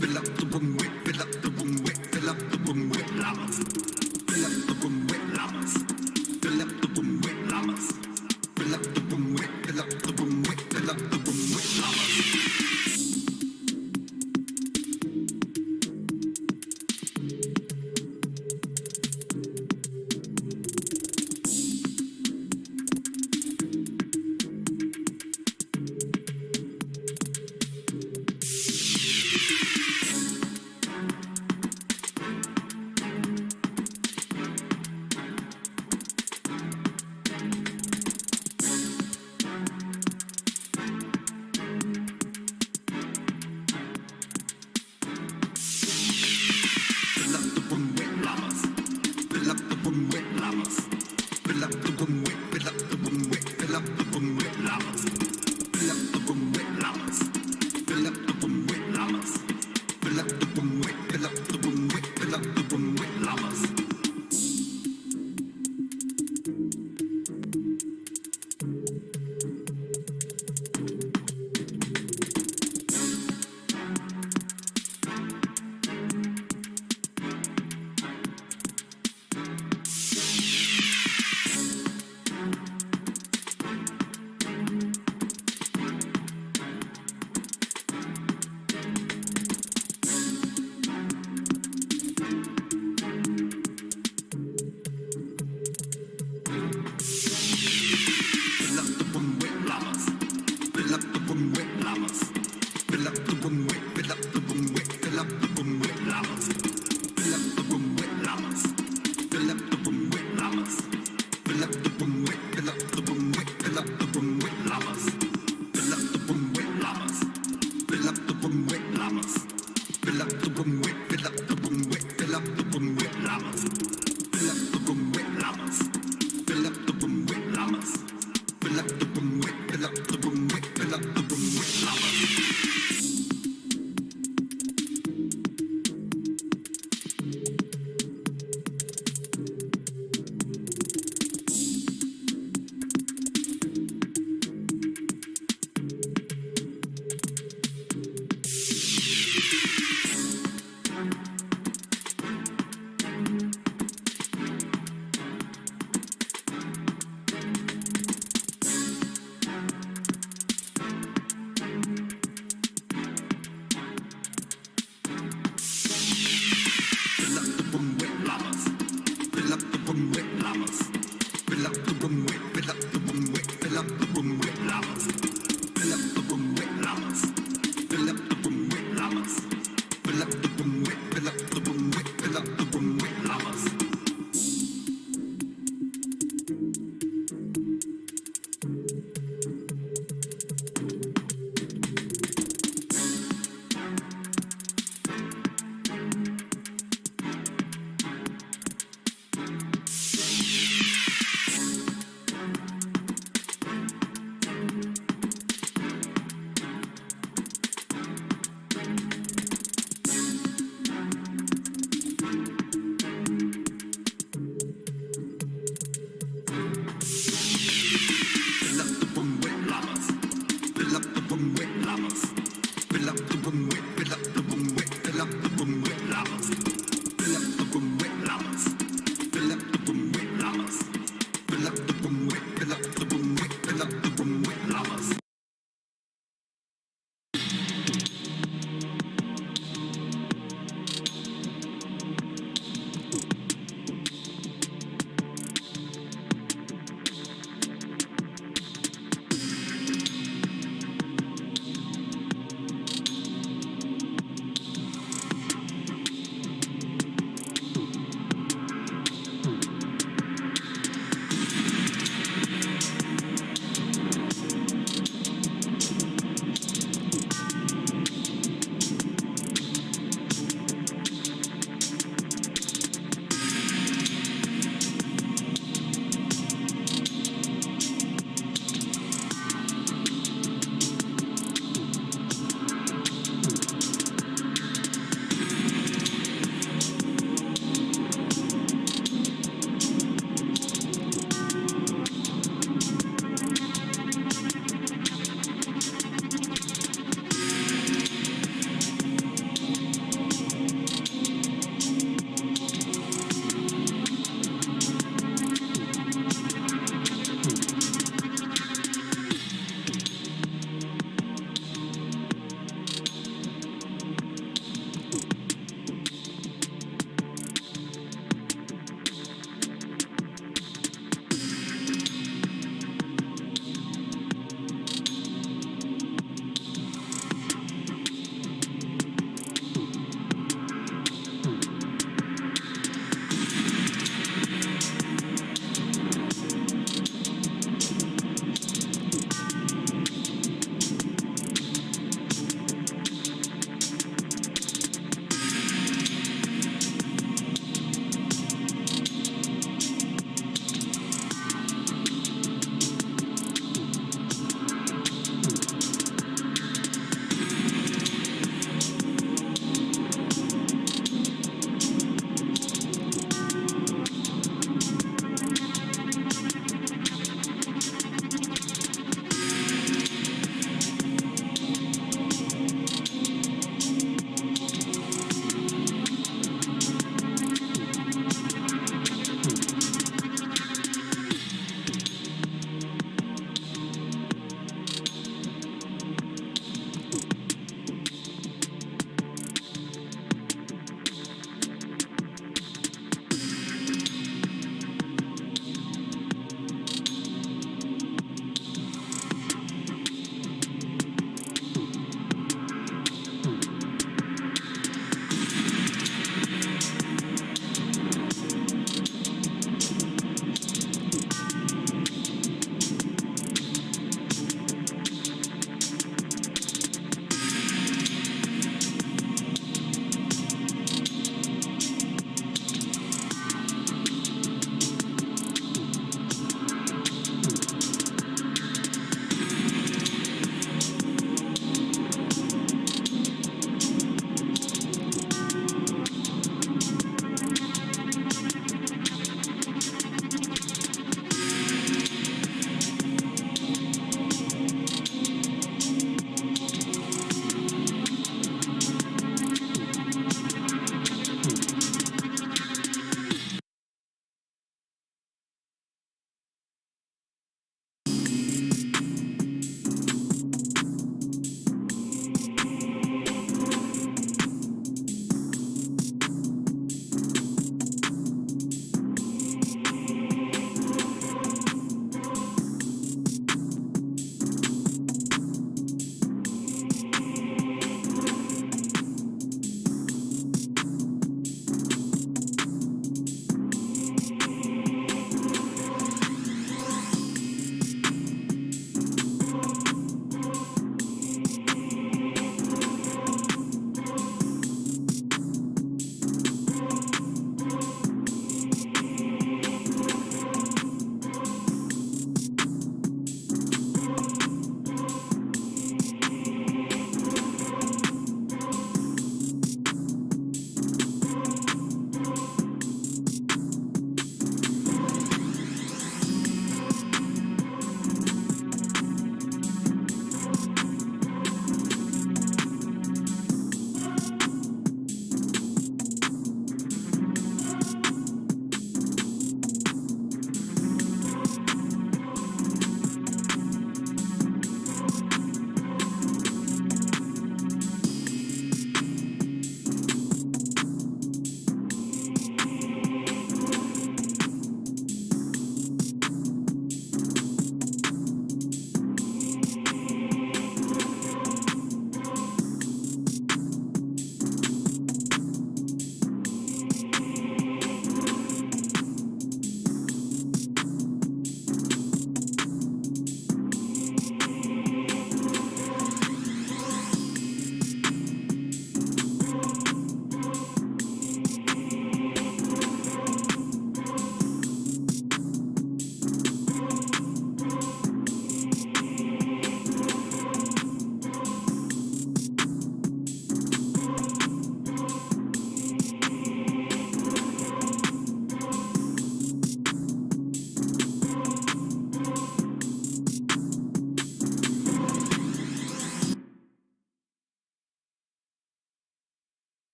Fill up the room with, fill up the room with, fill up the room with llamas. Fill up the room with llamas. Fill up the room with llamas. Fill up the room with, fill up the room with, fill up the room with llamas.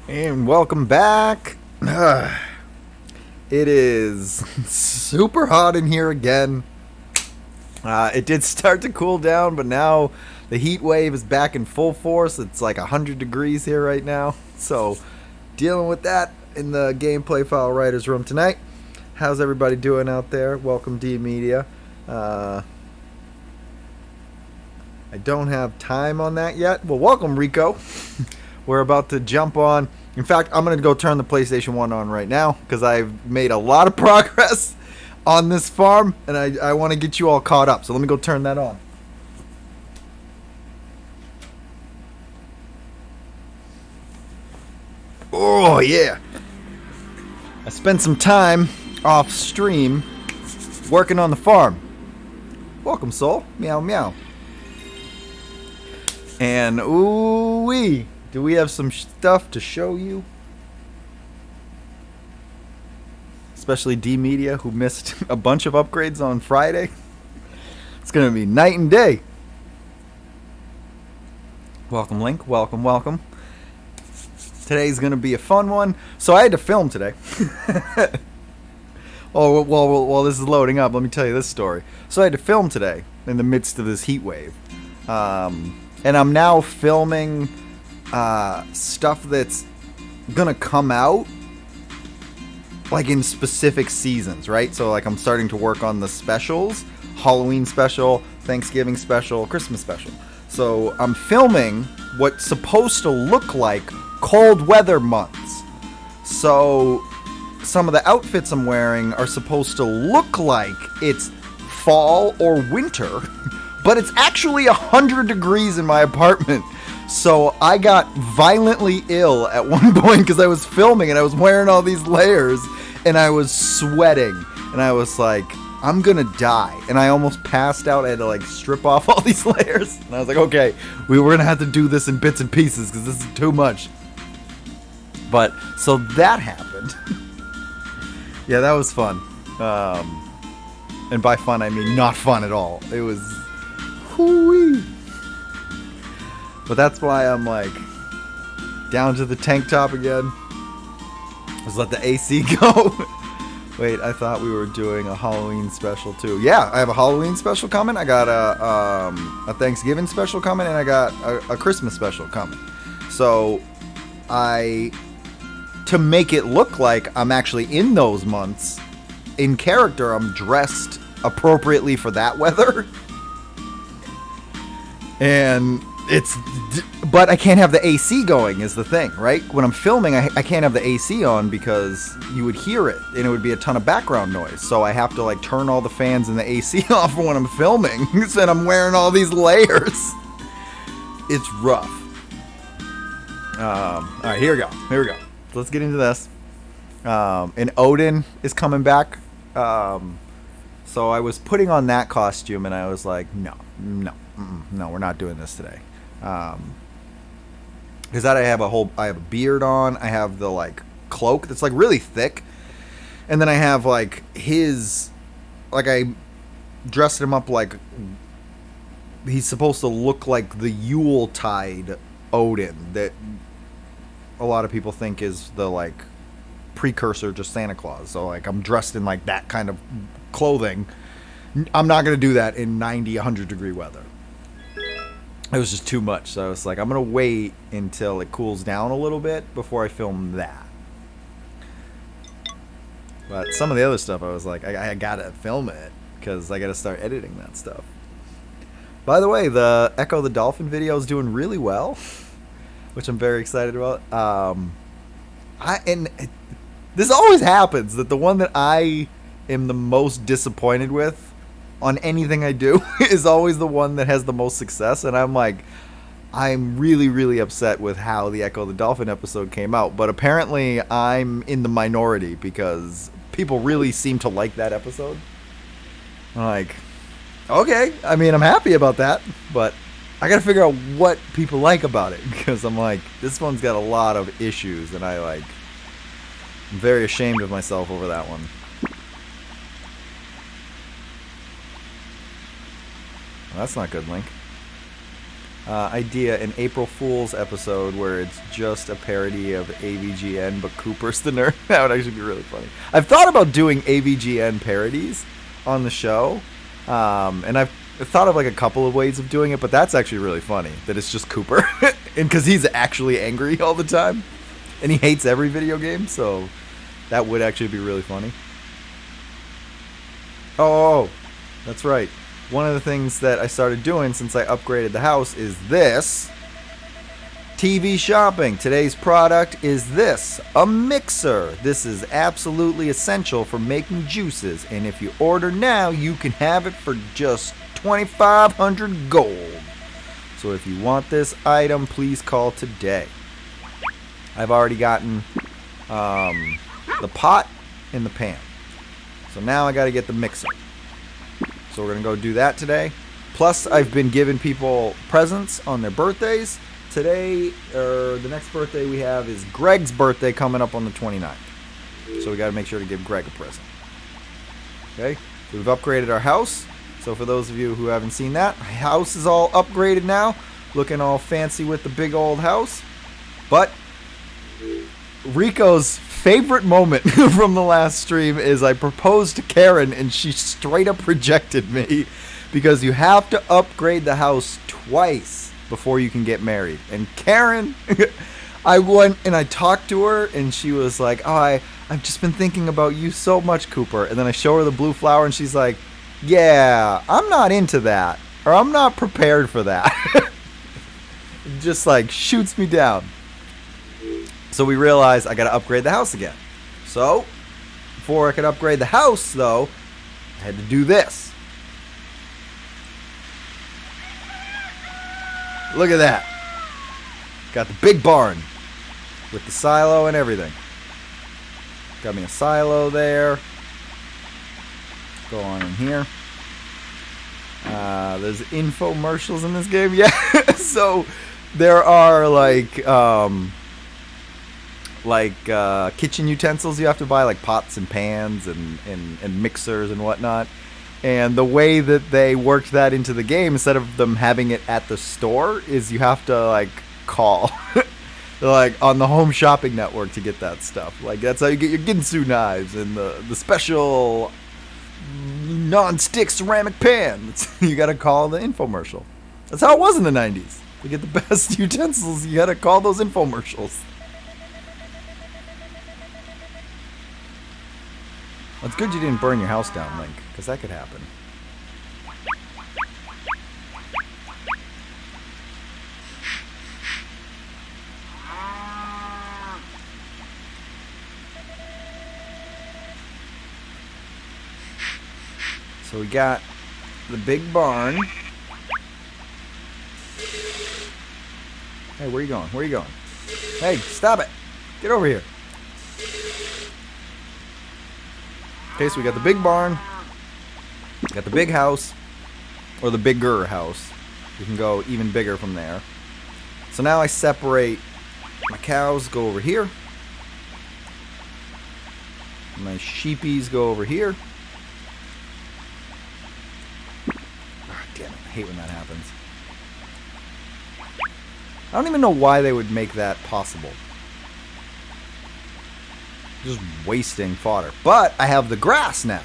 And welcome back. It is super hot in here again. It did start to cool down, but now the heat wave is back in full force. It's like 100 degrees here right now. So, dealing with that in the Gameplay Fowl Writers Room tonight. How's everybody doing out there? Welcome, D Media. I don't have time on that yet. Well, welcome, Rico. We're about to jump on. In fact, I'm going to go turn the PlayStation 1 on right now because I've made a lot of progress on this farm, and I want to get you all caught up. So let me go turn that on. Oh, yeah. I spent some time off stream working on the farm. Welcome, Soul. Meow, meow. And, ooh-wee. Do we have some stuff to show you? Especially D Media, who missed a bunch of upgrades on Friday. It's going to be night and day. Welcome, Link. Welcome, welcome. Today's going to be a fun one. So I had to film today. Oh, while this is loading up, let me tell you this story. So I had to film today in the midst of this heat wave. And I'm now filming stuff that's gonna come out like in specific seasons, right? So like I'm starting to work on the specials, Halloween special, Thanksgiving special, Christmas special. So I'm filming what's supposed to look like cold weather months. So some of the outfits I'm wearing are supposed to look like it's fall or winter, but it's actually 100 degrees in my apartment. So I got violently ill at one point because I was filming and I was wearing all these layers and I was sweating and I was like, I'm gonna die. And I almost passed out. I had to like strip off all these layers. And I was like, okay, we were gonna have to do this in bits and pieces because this is too much. But so that happened. Yeah, that was fun. And by fun, I mean not fun at all. It was whoo-wee. But that's why I'm like down to the tank top again. Let's let the AC go. Wait, I thought we were doing a Halloween special too. Yeah, I have a Halloween special coming. I got a Thanksgiving special coming, and I got a Christmas special coming. So to make it look like I'm actually in those months, in character, I'm dressed appropriately for that weather. But I can't have the AC going is the thing, right? When I'm filming, I can't have the AC on because you would hear it and it would be a ton of background noise. So I have to like turn all the fans and the AC off when I'm filming. And I'm wearing all these layers. It's rough. All right, here we go. Let's get into this. And Odin is coming back. So I was putting on that costume and I was like, no, we're not doing this today. Because I have a beard on. I have the like cloak that's like really thick, and then I have like I dressed him up like he's supposed to look like the Yuletide Odin that a lot of people think is the like precursor to Santa Claus. So like I'm dressed in like that kind of clothing. I'm not gonna do that in 90, 100 degree weather. It was just too much, so I was like, I'm going to wait until it cools down a little bit before I film that. But some of the other stuff, I was like, I got to film it, because I got to start editing that stuff. By the way, the Echo the Dolphin video is doing really well, which I'm very excited about. This always happens, that the one that I am the most disappointed with on anything I do is always the one that has the most success, and I'm really, really upset with how the Echo the Dolphin episode came out, but apparently I'm in the minority because people really seem to like that episode. I'm like, okay, I mean, I'm happy about that, but I gotta figure out what people like about it, because I'm like, this one's got a lot of issues, and I'm very ashamed of myself over that one. Well, that's not good, Link. idea an April Fool's episode where it's just a parody of AVGN, but Cooper's the nerd. That would actually be really funny. I've thought about doing AVGN parodies on the show, and I've thought of like a couple of ways of doing it, but that's actually really funny that it's just Cooper, and because he's actually angry all the time, and he hates every video game, so that would actually be really funny. Oh, that's right. One of the things that I started doing since I upgraded the house is this. TV shopping. Today's product is this, a mixer. This is absolutely essential for making juices, and if you order now, you can have it for just 2,500 gold. So if you want this item, please call today. I've already gotten the pot and the pan. So now I got to get the mixer. So we're going to go do that today. Plus, I've been giving people presents on their birthdays. Today, or the next birthday we have is Greg's birthday coming up on the 29th. So we got to make sure to give Greg a present. Okay? So we've upgraded our house. So for those of you who haven't seen that, our house is all upgraded now. Looking all fancy with the big old house. But Rico's favorite moment from the last stream is I proposed to Karen and she straight up rejected me because you have to upgrade the house twice before you can get married. And Karen, I went and I talked to her and she was like, oh, I've just been thinking about you so much, Cooper. And then I show her the blue flower and she's like, yeah, I'm not into that, or I'm not prepared for that. Just like shoots me down. So we realized I got to upgrade the house again. So before I could upgrade the house, though, I had to do this. Look at that. Got the big barn with the silo and everything. Got me a silo there. Go on in here. There's infomercials in this game. Yeah. So there are kitchen utensils you have to buy, like pots and pans and mixers and whatnot. And the way that they worked that into the game, instead of them having it at the store, is you have to like call like on the Home Shopping Network to get that stuff. Like that's how you get your Ginsu knives and the special non-stick ceramic pan. You gotta call the infomercial. That's how it was in the 90s. To get the best utensils, you gotta call those infomercials. Well, it's good you didn't burn your house down, Link, because that could happen. So we got the big barn. Hey, where are you going? Where are you going? Hey, stop it. Get over here. Okay, so we got the big barn. Got the big house. Or the bigger house. We can go even bigger from there. So now I separate my cows, go over here. My sheepies go over here. Oh, damn it, I hate when that happens. I don't even know why they would make that possible. Just wasting fodder. But I have the grass now.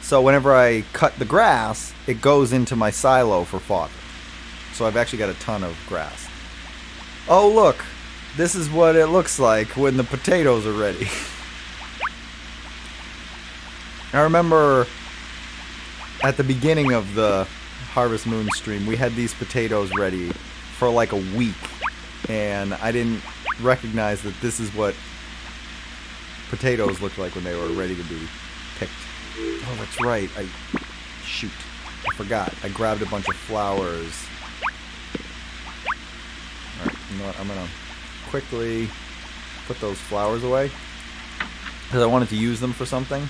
So whenever I cut the grass, it goes into my silo for fodder. So I've actually got a ton of grass. Oh, look. This is what it looks like when the potatoes are ready. I remember at the beginning of the Harvest Moon stream, we had these potatoes ready for like a week. And I didn't recognize that this is what potatoes looked like when they were ready to be picked. Oh, that's right. Shoot. I forgot. I grabbed a bunch of flowers. Alright, you know what? I'm going to quickly put those flowers away, because I wanted to use them for something.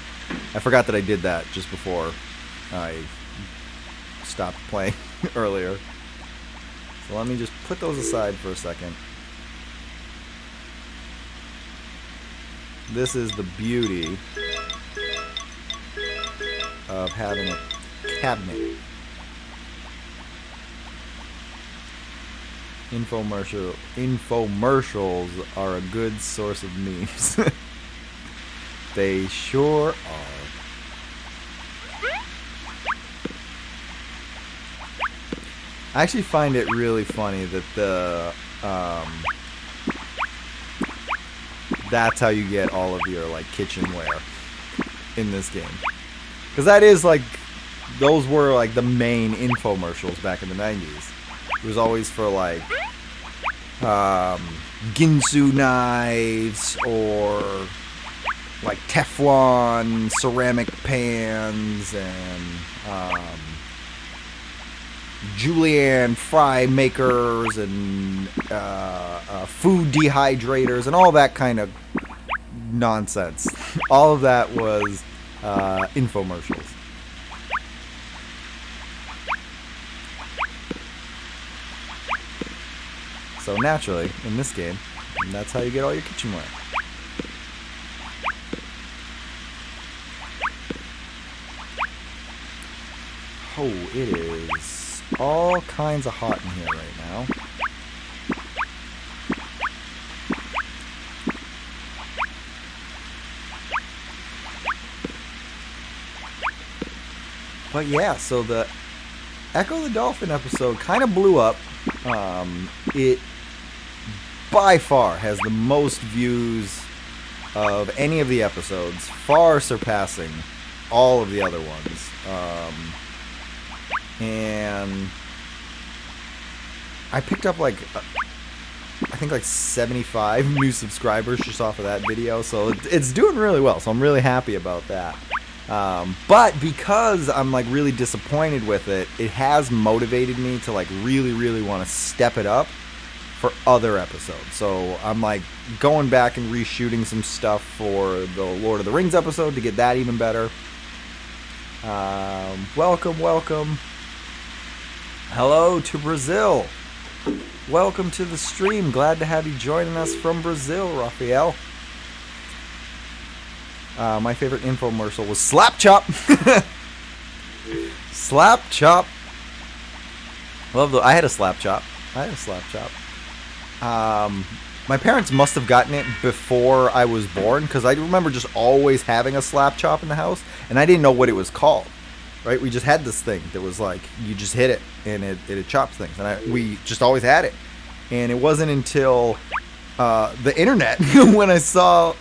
I forgot that I did that just before I stopped playing earlier. So let me just put those aside for a second. This is the beauty of having a cabinet. Infomercials are a good source of memes. They sure are. I actually find it really funny that that's how you get all of your like kitchenware in this game, because that is like, those were like the main infomercials back in the 90s. It was always for like Ginsu knives or like Teflon ceramic pans and julienne fry makers and food dehydrators and all that kind of nonsense. All of that was infomercials. So naturally, in this game, that's how you get all your kitchenware. Oh, it is all kinds of hot in here right now. But yeah, so the Echo the Dolphin episode kind of blew up. It by far has the most views of any of the episodes, far surpassing all of the other ones. And I picked up like, I think like 75 new subscribers just off of that video, so it's doing really well, so I'm really happy about that. But because I'm like really disappointed with it, it has motivated me to like really want to step it up for other episodes. So I'm like going back and reshooting some stuff for the Lord of the Rings episode to get that even better. Welcome. Hello to Brazil. Welcome to the stream. Glad to have you joining us from Brazil, Raphael. My favorite infomercial was Slap Chop. Slap Chop. I had a Slap Chop. My parents must have gotten it before I was born, because I remember just always having a Slap Chop in the house, and I didn't know what it was called. Right? We just had this thing that was like, you just hit it, and it chops things. And we just always had it. And it wasn't until the internet, when I saw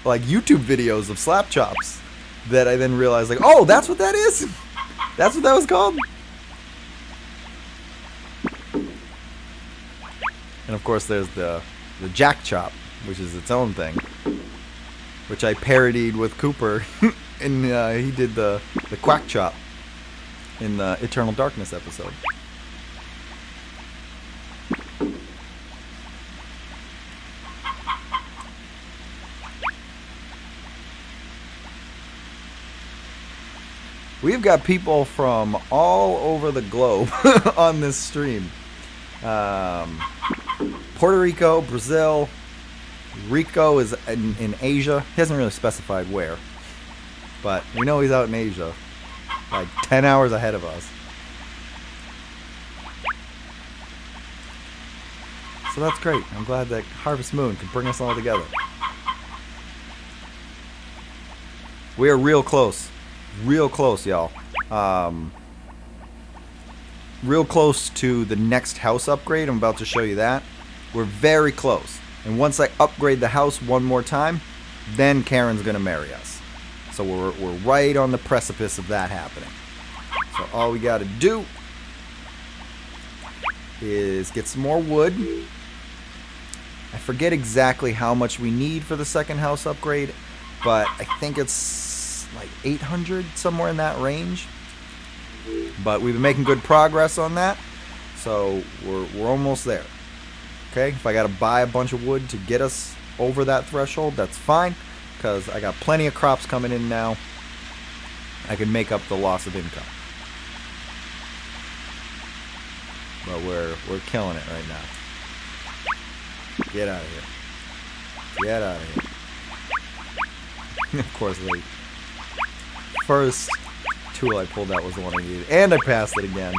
like YouTube videos of slap chops, that I then realized like, oh, that's what that is? That's what that was called? And of course there's the Jack Chop, which is its own thing, which I parodied with Cooper, and he did the Quack Chop in the Eternal Darkness episode. We've got people from all over the globe on this stream. Puerto Rico, Brazil. Rico is in Asia. He hasn't really specified where, but we know he's out in Asia, like 10 hours ahead of us. So that's great. I'm glad that Harvest Moon can bring us all together. We are real close, y'all. Real close to the next house upgrade. I'm about to show you that. We're very close. And once I upgrade the house one more time, then Karen's gonna marry us. So we're right on the precipice of that happening. So all we gotta do is get some more wood. I forget exactly how much we need for the second house upgrade, but I think it's like 800, somewhere in that range. But we've been making good progress on that, so we're almost there. Okay, if I gotta buy a bunch of wood to get us over that threshold, that's fine, because I got plenty of crops coming in now. I can make up the loss of income. But we're killing it right now. Get out of here. Get out of here. Of course, the first tool I pulled out was the one I needed. And I passed it again.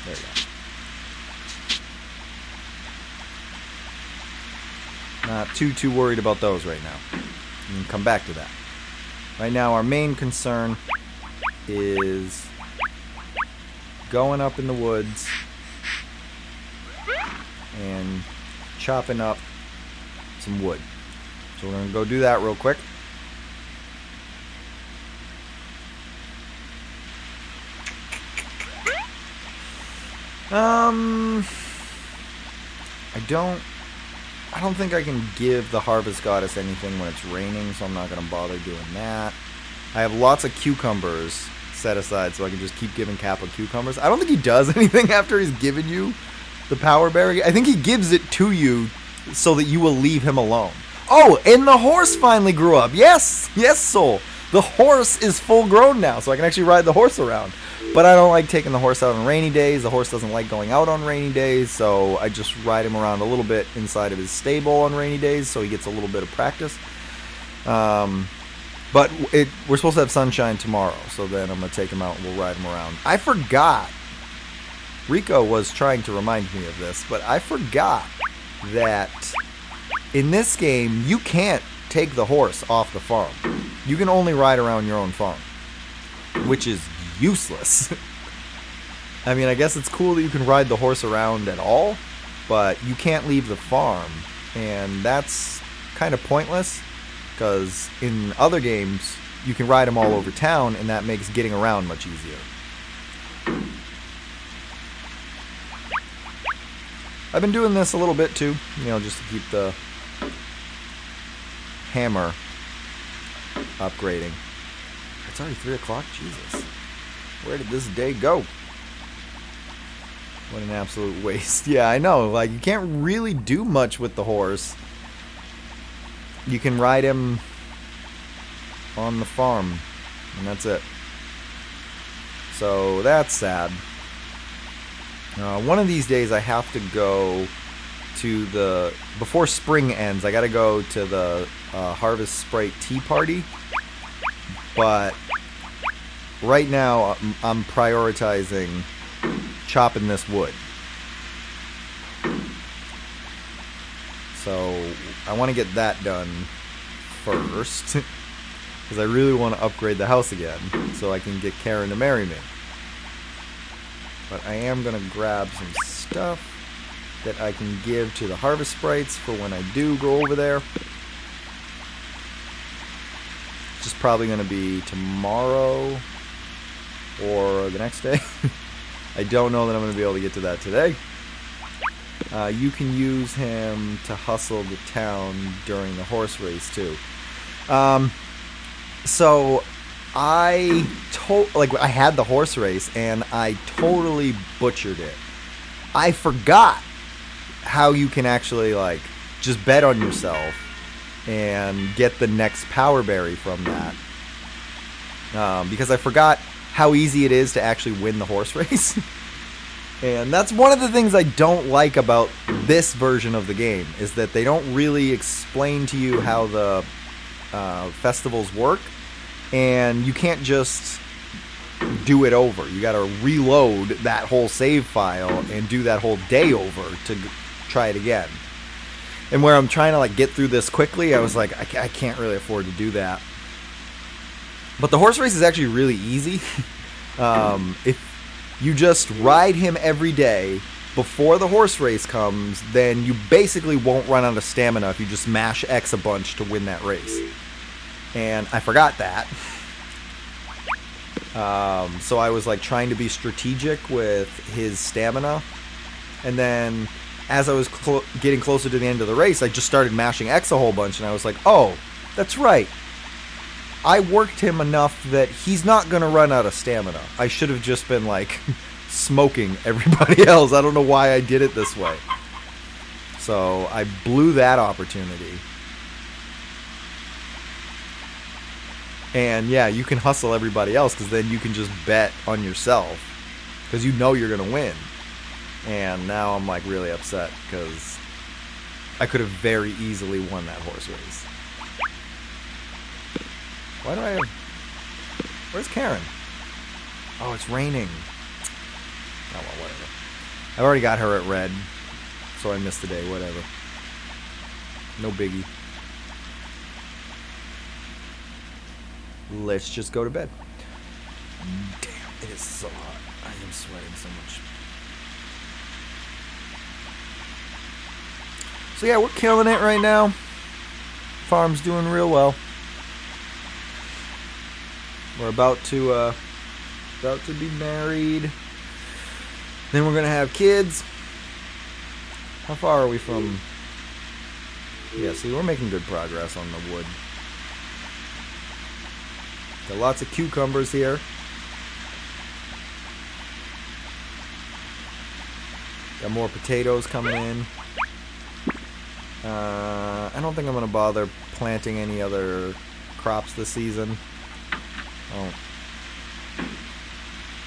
There you go. Not too worried about those right now. We can come back to that. Right now, our main concern is going up in the woods and chopping up some wood. So we're going to go do that real quick. I don't think I can give the Harvest Goddess anything when it's raining, so I'm not going to bother doing that. I have lots of cucumbers set aside, so I can just keep giving Kappa cucumbers. I don't think he does anything after he's given you the power berry. I think he gives it to you so that you will leave him alone. Oh, and the horse finally grew up. Yes, Soul. The horse is full grown now, so I can actually ride the horse around. But I don't like taking the horse out on rainy days. The horse doesn't like going out on rainy days, so I just ride him around a little bit inside of his stable on rainy days, so he gets a little bit of practice. But we're supposed to have sunshine tomorrow, so then I'm going to take him out and we'll ride him around. I forgot. Rico was trying to remind me of this, but I forgot that in this game, you can't take the horse off the farm. You can only ride around your own farm, which is useless. I mean, I guess it's cool that you can ride the horse around at all, but you can't leave the farm, and that's kind of pointless, because in other games, you can ride them all over town, and that makes getting around much easier. I've been doing this a little bit too, just to keep the hammer upgrading. It's already 3 o'clock? Jesus. Where did this day go? What an absolute waste. Yeah, I know. Like, you can't really do much with the horse. You can ride him on the farm, and that's it. So, that's sad. One of these days I have to go to before spring ends, I gotta go to the Harvest Sprite Tea Party. But right now, I'm prioritizing chopping this wood. So I want to get that done first, because I really want to upgrade the house again, so I can get Karen to marry me. But I am going to grab some stuff that I can give to the Harvest Sprites for when I do go over there. Which is probably going to be tomorrow or the next day. I don't know that I'm going to be able to get to that today. You can use him to hustle the town during the horse race too. So I had the horse race and I totally butchered it. I forgot how you can actually just bet on yourself and get the next power berry from that. Because I forgot how easy it is to actually win the horse race. And that's one of the things I don't like about this version of the game, is that they don't really explain to you how the festivals work, and you can't just do it over. You gotta reload that whole save file and do that whole day over to try it again. And where I'm trying to get through this quickly, I was like, I can't really afford to do that. But the horse race is actually really easy. If you just ride him every day before the horse race comes, then you basically won't run out of stamina if you just mash X a bunch to win that race. And I forgot that. So I was trying to be strategic with his stamina. And then as I was getting closer to the end of the race, I just started mashing X a whole bunch. And I was like, oh, that's right. I worked him enough that he's not going to run out of stamina. I should have just been smoking everybody else. I don't know why I did it this way. So I blew that opportunity. And yeah, you can hustle everybody else, because then you can just bet on yourself, because you know you're going to win. And now I'm really upset, because I could have very easily won that horse race. Why do I have... Where's Karen? Oh, it's raining. Oh, well, whatever. I've already got her at red, so I missed the day, whatever. No biggie. Let's just go to bed. Damn, it is so hot. I am sweating so much. So yeah, we're killing it right now. Farm's doing real well. We're about to be married. Then we're gonna have kids. How far are we from? Yeah, see, we're making good progress on the wood. Got lots of cucumbers here. Got more potatoes coming in. I don't think I'm gonna bother planting any other crops this season. Oh.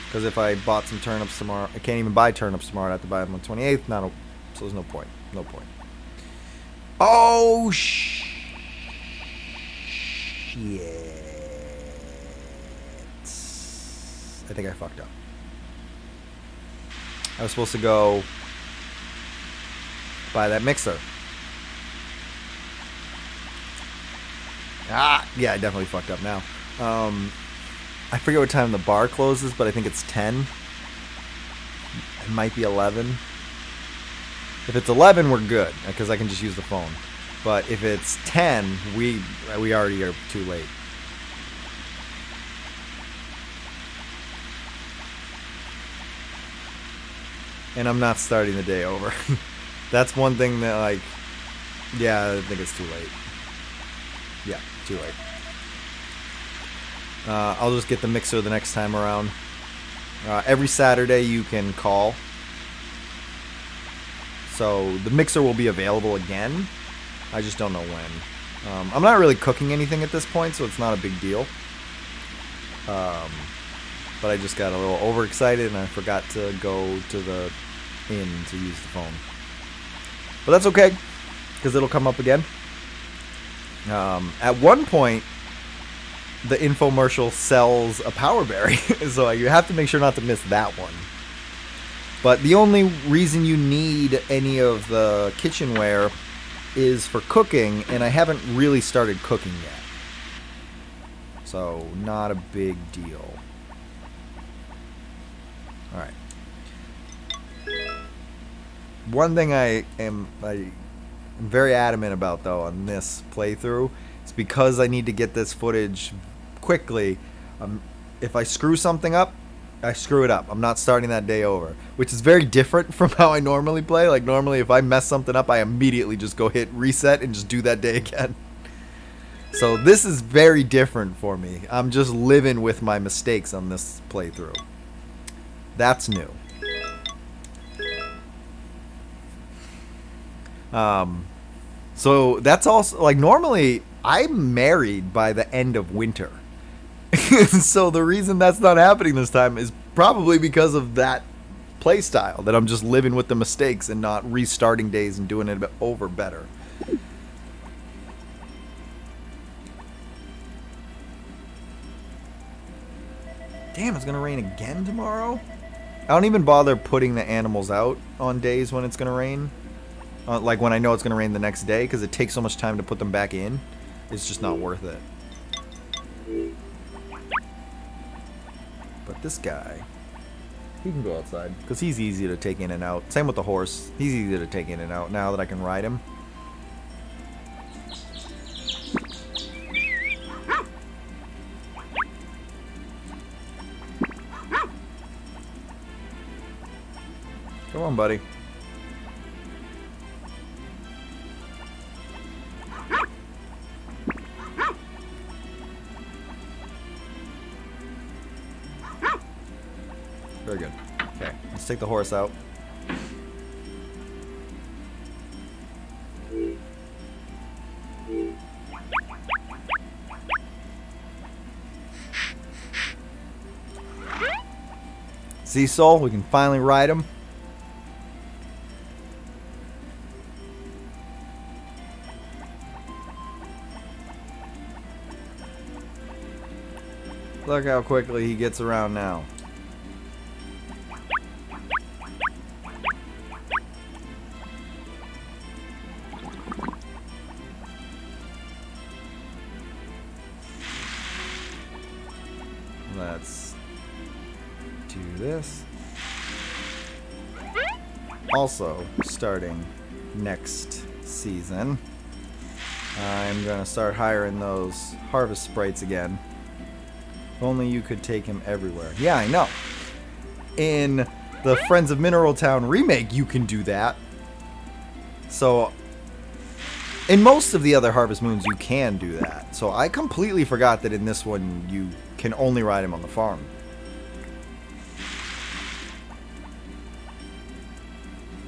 Because if I bought some turnips tomorrow, I can't even buy turnips tomorrow. I have to buy them on the 28th. So there's no point. No point. Oh, shit. I think I fucked up. I was supposed to go buy that mixer. Yeah, I definitely fucked up now. I forget what time the bar closes, but I think it's 10. It might be 11. If it's 11, we're good, because I can just use the phone. But if it's 10, we already are too late. And I'm not starting the day over. That's one thing that, like, yeah, I think it's too late. Yeah, too late. I'll just get the mixer the next time around. Every Saturday you can call. So the mixer will be available again. I just don't know when. I'm not really cooking anything at this point, so it's not a big deal. But I just got a little overexcited and I forgot to go to the inn to use the phone. But that's okay, because it'll come up again. At one point, the infomercial sells a power berry, so you have to make sure not to miss that one. But the only reason you need any of the kitchenware is for cooking, and I haven't really started cooking yet. So, not a big deal. Alright. One thing I'm very adamant about, though, on this playthrough, is because I need to get this footage quickly. If I screw something up, I screw it up. I'm not starting that day over, which is very different from how I normally play. Like, normally if I mess something up, I immediately just go hit reset and just do that day again. So this is very different for me. I'm just living with my mistakes on this playthrough. That's new. So that's also, like, normally I'm married by the end of winter. So the reason that's not happening this time is probably because of that play style, that I'm just living with the mistakes and not restarting days and doing it over better. Damn, it's gonna rain again tomorrow? I don't even bother putting the animals out on days when it's gonna rain. Like when I know it's gonna rain the next day, because it takes so much time to put them back in. It's just not worth it. But this guy, he can go outside, because he's easy to take in and out. Same with the horse. He's easy to take in and out now that I can ride him. Come on, buddy. Very good. Okay, let's take the horse out. See, Soul, we can finally ride him. Look how quickly he gets around now. also starting next season, I'm going to start hiring those harvest sprites again. If only you could take him everywhere. Yeah, I know. In the Friends of Mineral Town remake, you can do that. So, in most of the other Harvest Moons, you can do that. So I completely forgot that in this one, you can only ride him on the farm.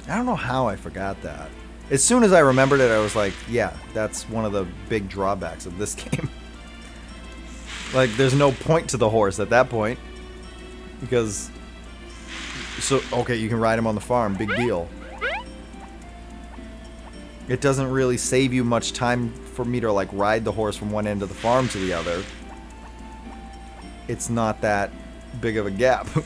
I don't know how I forgot that. As soon as I remembered it, I was like, yeah, that's one of the big drawbacks of this game. Like, there's no point to the horse at that point. Because, so, okay, you can ride him on the farm, big deal. It doesn't really save you much time for me to, like, ride the horse from one end of the farm to the other. It's not that big of a gap. Did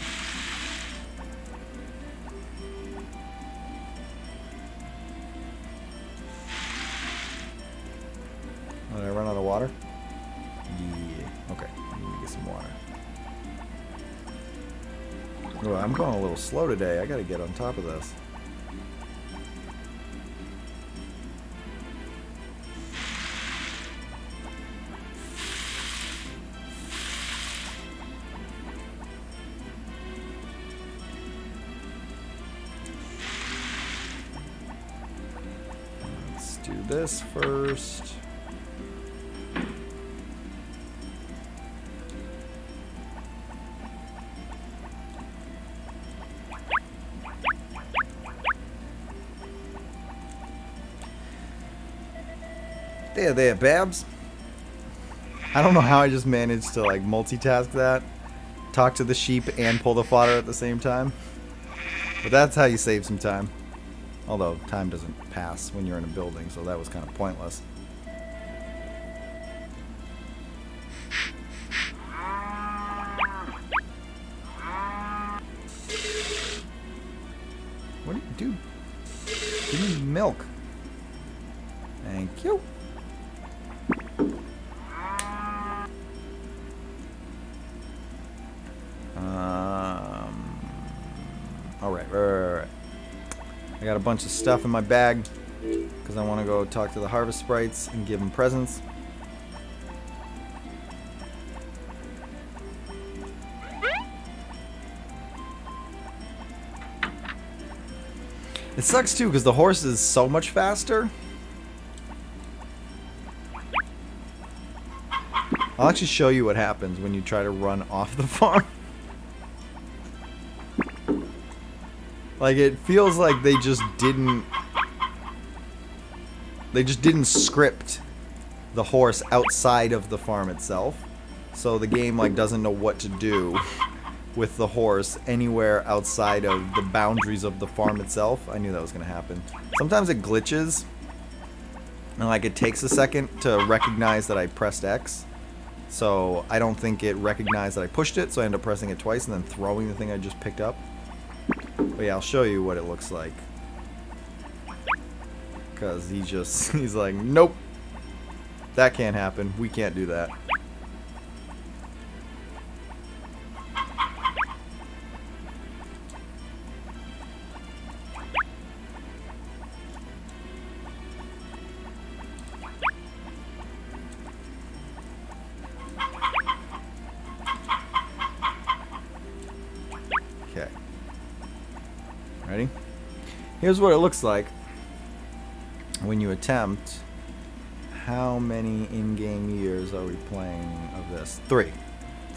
I run out of water? Yeah. Okay. I need to get some water. Oh, I'm going a little slow today. I gotta get on top of this. Let's do this first. There, Babs. I don't know how I just managed to, like, multitask that. Talk to the sheep and pull the fodder at the same time. But that's how you save some time. Although, time doesn't pass when you're in a building, so that was kind of pointless. What do you do? Give me milk. Thank you. Alright. I got a bunch of stuff in my bag because I want to go talk to the harvest sprites and give them presents. It sucks too because the horse is so much faster. I'll actually show you what happens when you try to run off the farm. Like, it feels like they just didn't script the horse outside of the farm itself. So the game, like, doesn't know what to do with the horse anywhere outside of the boundaries of the farm itself. I knew that was going to happen. Sometimes it glitches. And, like, it takes a second to recognize that I pressed X. So I don't think it recognized that I pushed it, so I end up pressing it twice and then throwing the thing I just picked up. But yeah, I'll show you what it looks like. Because he's like, nope. That can't happen. We can't do that. Okay. Ready? Here's what it looks like when you attempt. How many in-game years are we playing of this? 3,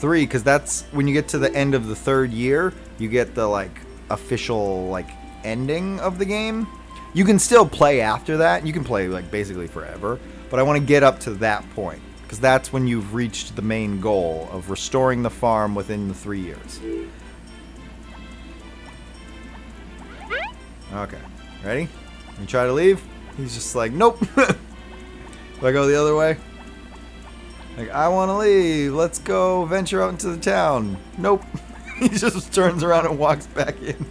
because that's when you get to the end of the 3rd year, you get the, like, official, like, ending of the game. You can still play after that. You can play, like, basically forever, but I want to get up to that point because that's when you've reached the main goal of restoring the farm within the 3 years. Okay, ready? You try to leave? He's just like, nope. Do I go the other way? Like, I want to leave. Let's go venture out into the town. Nope. He just turns around and walks back in.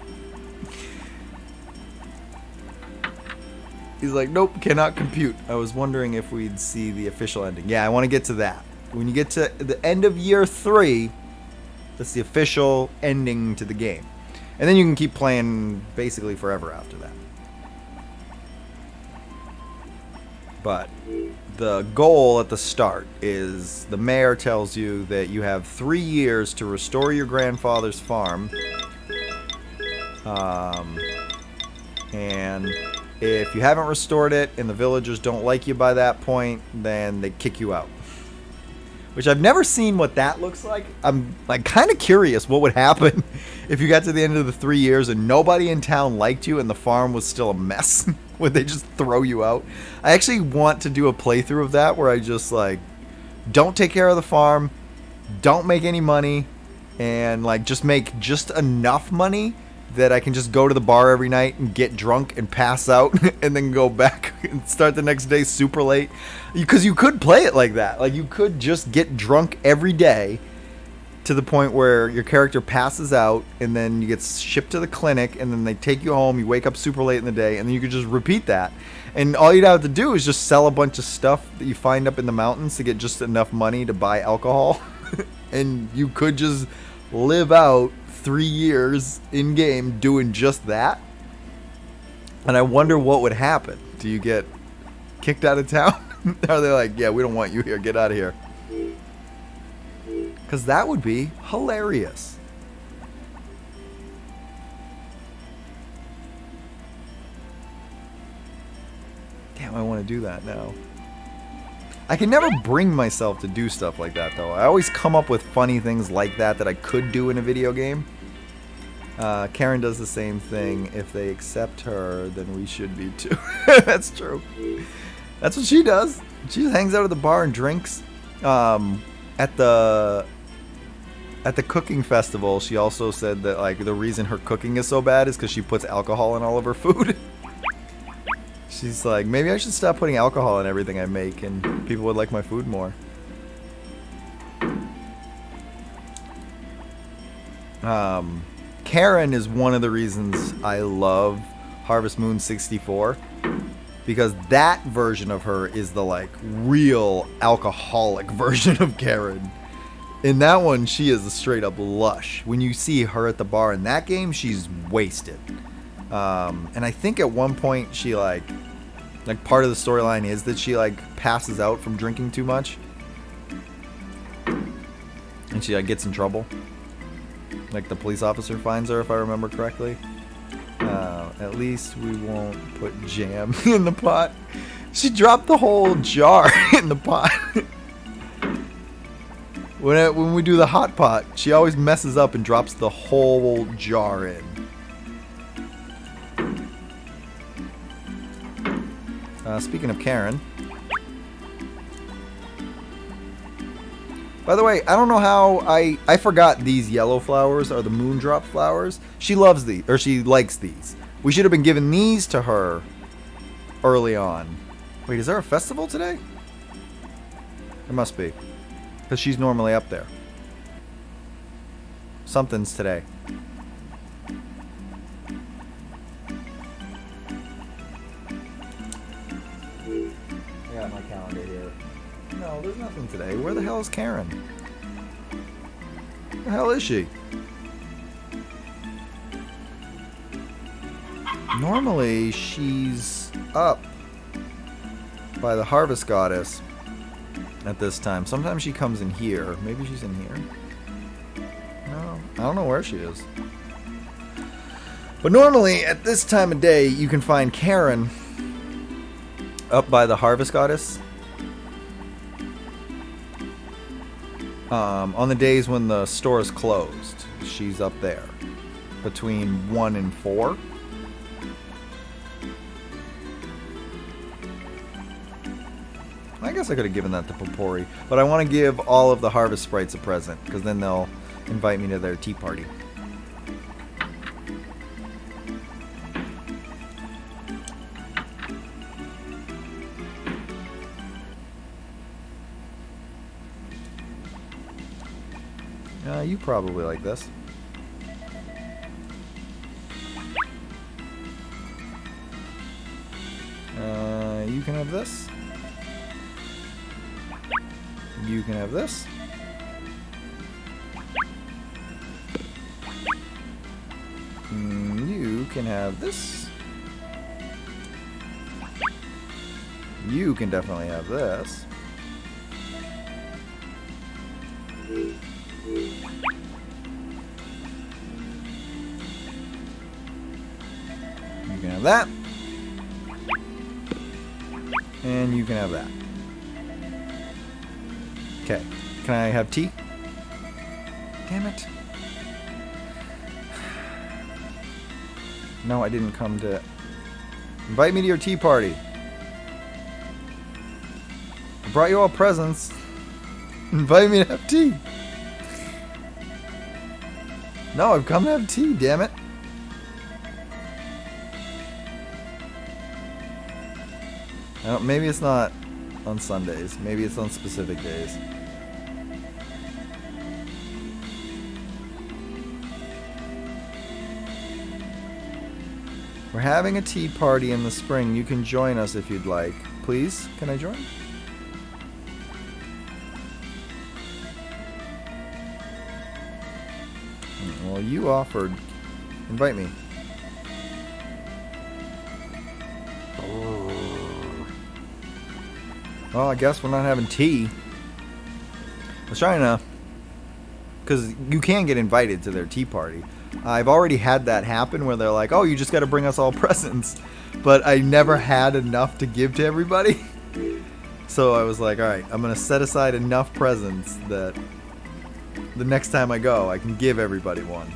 He's like, nope, cannot compute. I was wondering if we'd see the official ending. Yeah, I want to get to that. When you get to the end of year 3, that's the official ending to the game. And then you can keep playing basically forever after that. But the goal at the start is the mayor tells you that you have 3 years to restore your grandfather's farm. And if you haven't restored it and the villagers don't like you by that point, then they kick you out. Which I've never seen what that looks like. I'm like kind of curious what would happen if you got to the end of the 3 years and nobody in town liked you and the farm was still a mess. Would they just throw you out? I actually want to do a playthrough of that where I just like don't take care of the farm, don't make any money, and like just make just enough money that I can just go to the bar every night and get drunk and pass out and then go back and start the next day super late. Because you could play it like that. Like you could just get drunk every day to the point where your character passes out and then you get shipped to the clinic and then they take you home. You wake up super late in the day and then you could just repeat that. And all you'd have to do is just sell a bunch of stuff that you find up in the mountains to get just enough money to buy alcohol. And you could just live out 3 years in game doing just that. And I wonder what would happen. Do you get kicked out of town? Are they like, yeah, we don't want you here, get out of here? Because that would be hilarious. Damn, I want to do that now. I can never bring myself to do stuff like that, though. I always come up with funny things like that I could do in a video game. Karen does the same thing. If they accept her, then we should be too. That's true. That's what she does. She just hangs out at the bar and drinks. At the cooking festival, she also said that like the reason her cooking is so bad is because she puts alcohol in all of her food. She's like, maybe I should stop putting alcohol in everything I make and people would like my food more. Karen is one of the reasons I love Harvest Moon 64. Because that version of her is the like real alcoholic version of Karen. In that one, she is a straight up lush. When you see her at the bar in that game, she's wasted. And I think at one point she like part of the storyline is that she like passes out from drinking too much. And she like gets in trouble. Like the police officer finds her, if I remember correctly. At least we won't put jam in the pot. She dropped the whole jar in the pot. When we do the hot pot, she always messes up and drops the whole jar in. Speaking of Karen. By the way, I don't know how I forgot these yellow flowers are the moondrop flowers. She loves these, or she likes these. We should have been giving these to her early on. Wait, is there a festival today? There must be. Because she's normally up there. Something's today. I got my calendar here. No, there's nothing today. Where the hell is Karen? Where the hell is she? Normally, she's up by the Harvest Goddess at this time. Sometimes she comes in here. Maybe she's in here. No, I don't know where she is. But normally, at this time of day, you can find Karen up by the Harvest Goddess. On the days when the store is closed, she's up there between 1 and 4. I guess I could have given that to Popori, but I want to give all of the Harvest Sprites a present, because then they'll invite me to their tea party. You probably like this. You can have this. You can have this. can have this. You can definitely have this. You can have that. And you can have that. Okay. Can I have tea? Damn it. No, I didn't come to... Invite me to your tea party. I brought you all presents. Invite me to have tea. No, I've come to have tea, damn it. Maybe it's not on Sundays. Maybe it's on specific days. We're having a tea party in the spring. You can join us if you'd like. Please, can I join? Well, you offered. Invite me. Well, I guess we're not having tea. I was trying to... Because you can get invited to their tea party. I've already had that happen where they're like, oh, you just got to bring us all presents. But I never had enough to give to everybody. So I was like, alright, I'm going to set aside enough presents that the next time I go, I can give everybody one.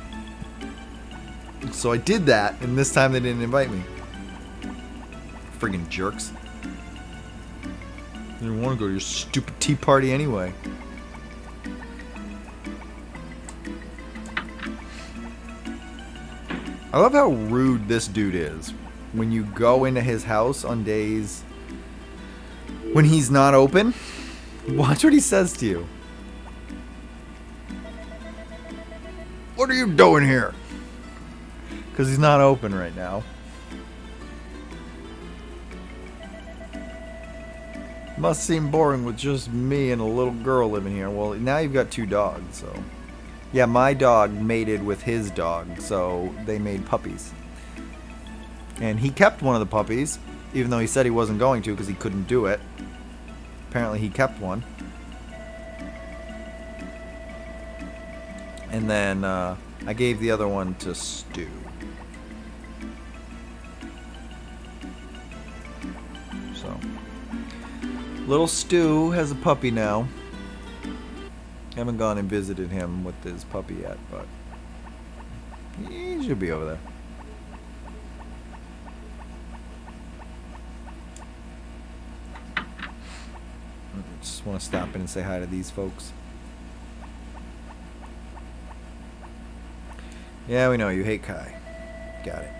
So I did that, and this time they didn't invite me. Friggin' jerks. I didn't want to go to your stupid tea party anyway. I love how rude this dude is when you go into his house on days when he's not open. Watch what he says to you. What are you doing here? Because he's not open right now. Must seem boring with just me and a little girl living here. Well, now you've got two dogs, so... Yeah, my dog mated with his dog, so they made puppies. And he kept one of the puppies, even though he said he wasn't going to because he couldn't do it. Apparently he kept one. And then I gave the other one to Stu. So, little Stu has a puppy now. Haven't gone and visited him with his puppy yet, but he should be over there. I just want to stop in and say hi to these folks. Yeah, we know you hate Kai. Got it.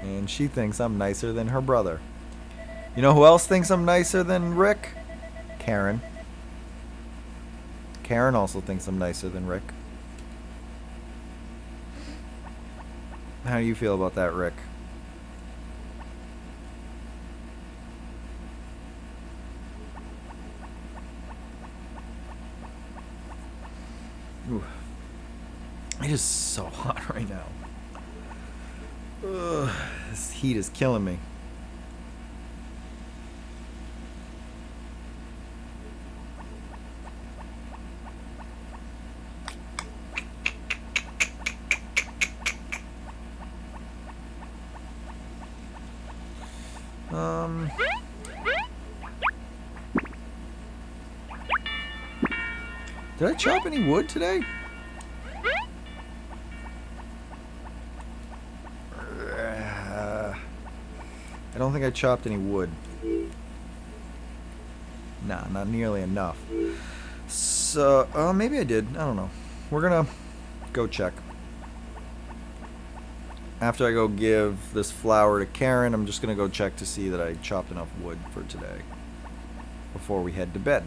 And she thinks I'm nicer than her brother. You know who else thinks I'm nicer than Rick? Karen. Karen also thinks I'm nicer than Rick. How do you feel about that, Rick? Ooh. It is so hot right now. Ugh, this heat is killing me. Did I chop any wood today? I don't think I chopped any wood. Nah, not nearly enough. So, maybe I did. I don't know. We're gonna go check. After I go give this flour to Karen, I'm just gonna go check to see that I chopped enough wood for today before we head to bed.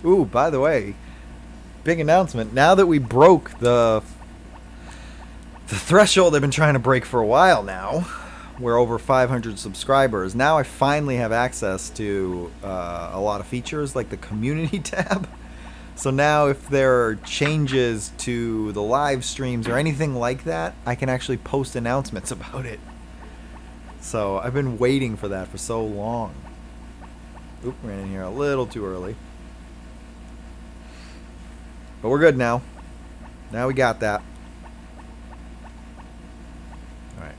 Ooh, by the way, big announcement. Now that we broke the threshold I've been trying to break for a while now, we're over 500 subscribers. Now I finally have access to a lot of features like the community tab. So now if there are changes to the live streams or anything like that, I can actually post announcements about it. So I've been waiting for that for so long. Oop, ran in here a little too early. But we're good now. Now we got that. Alright.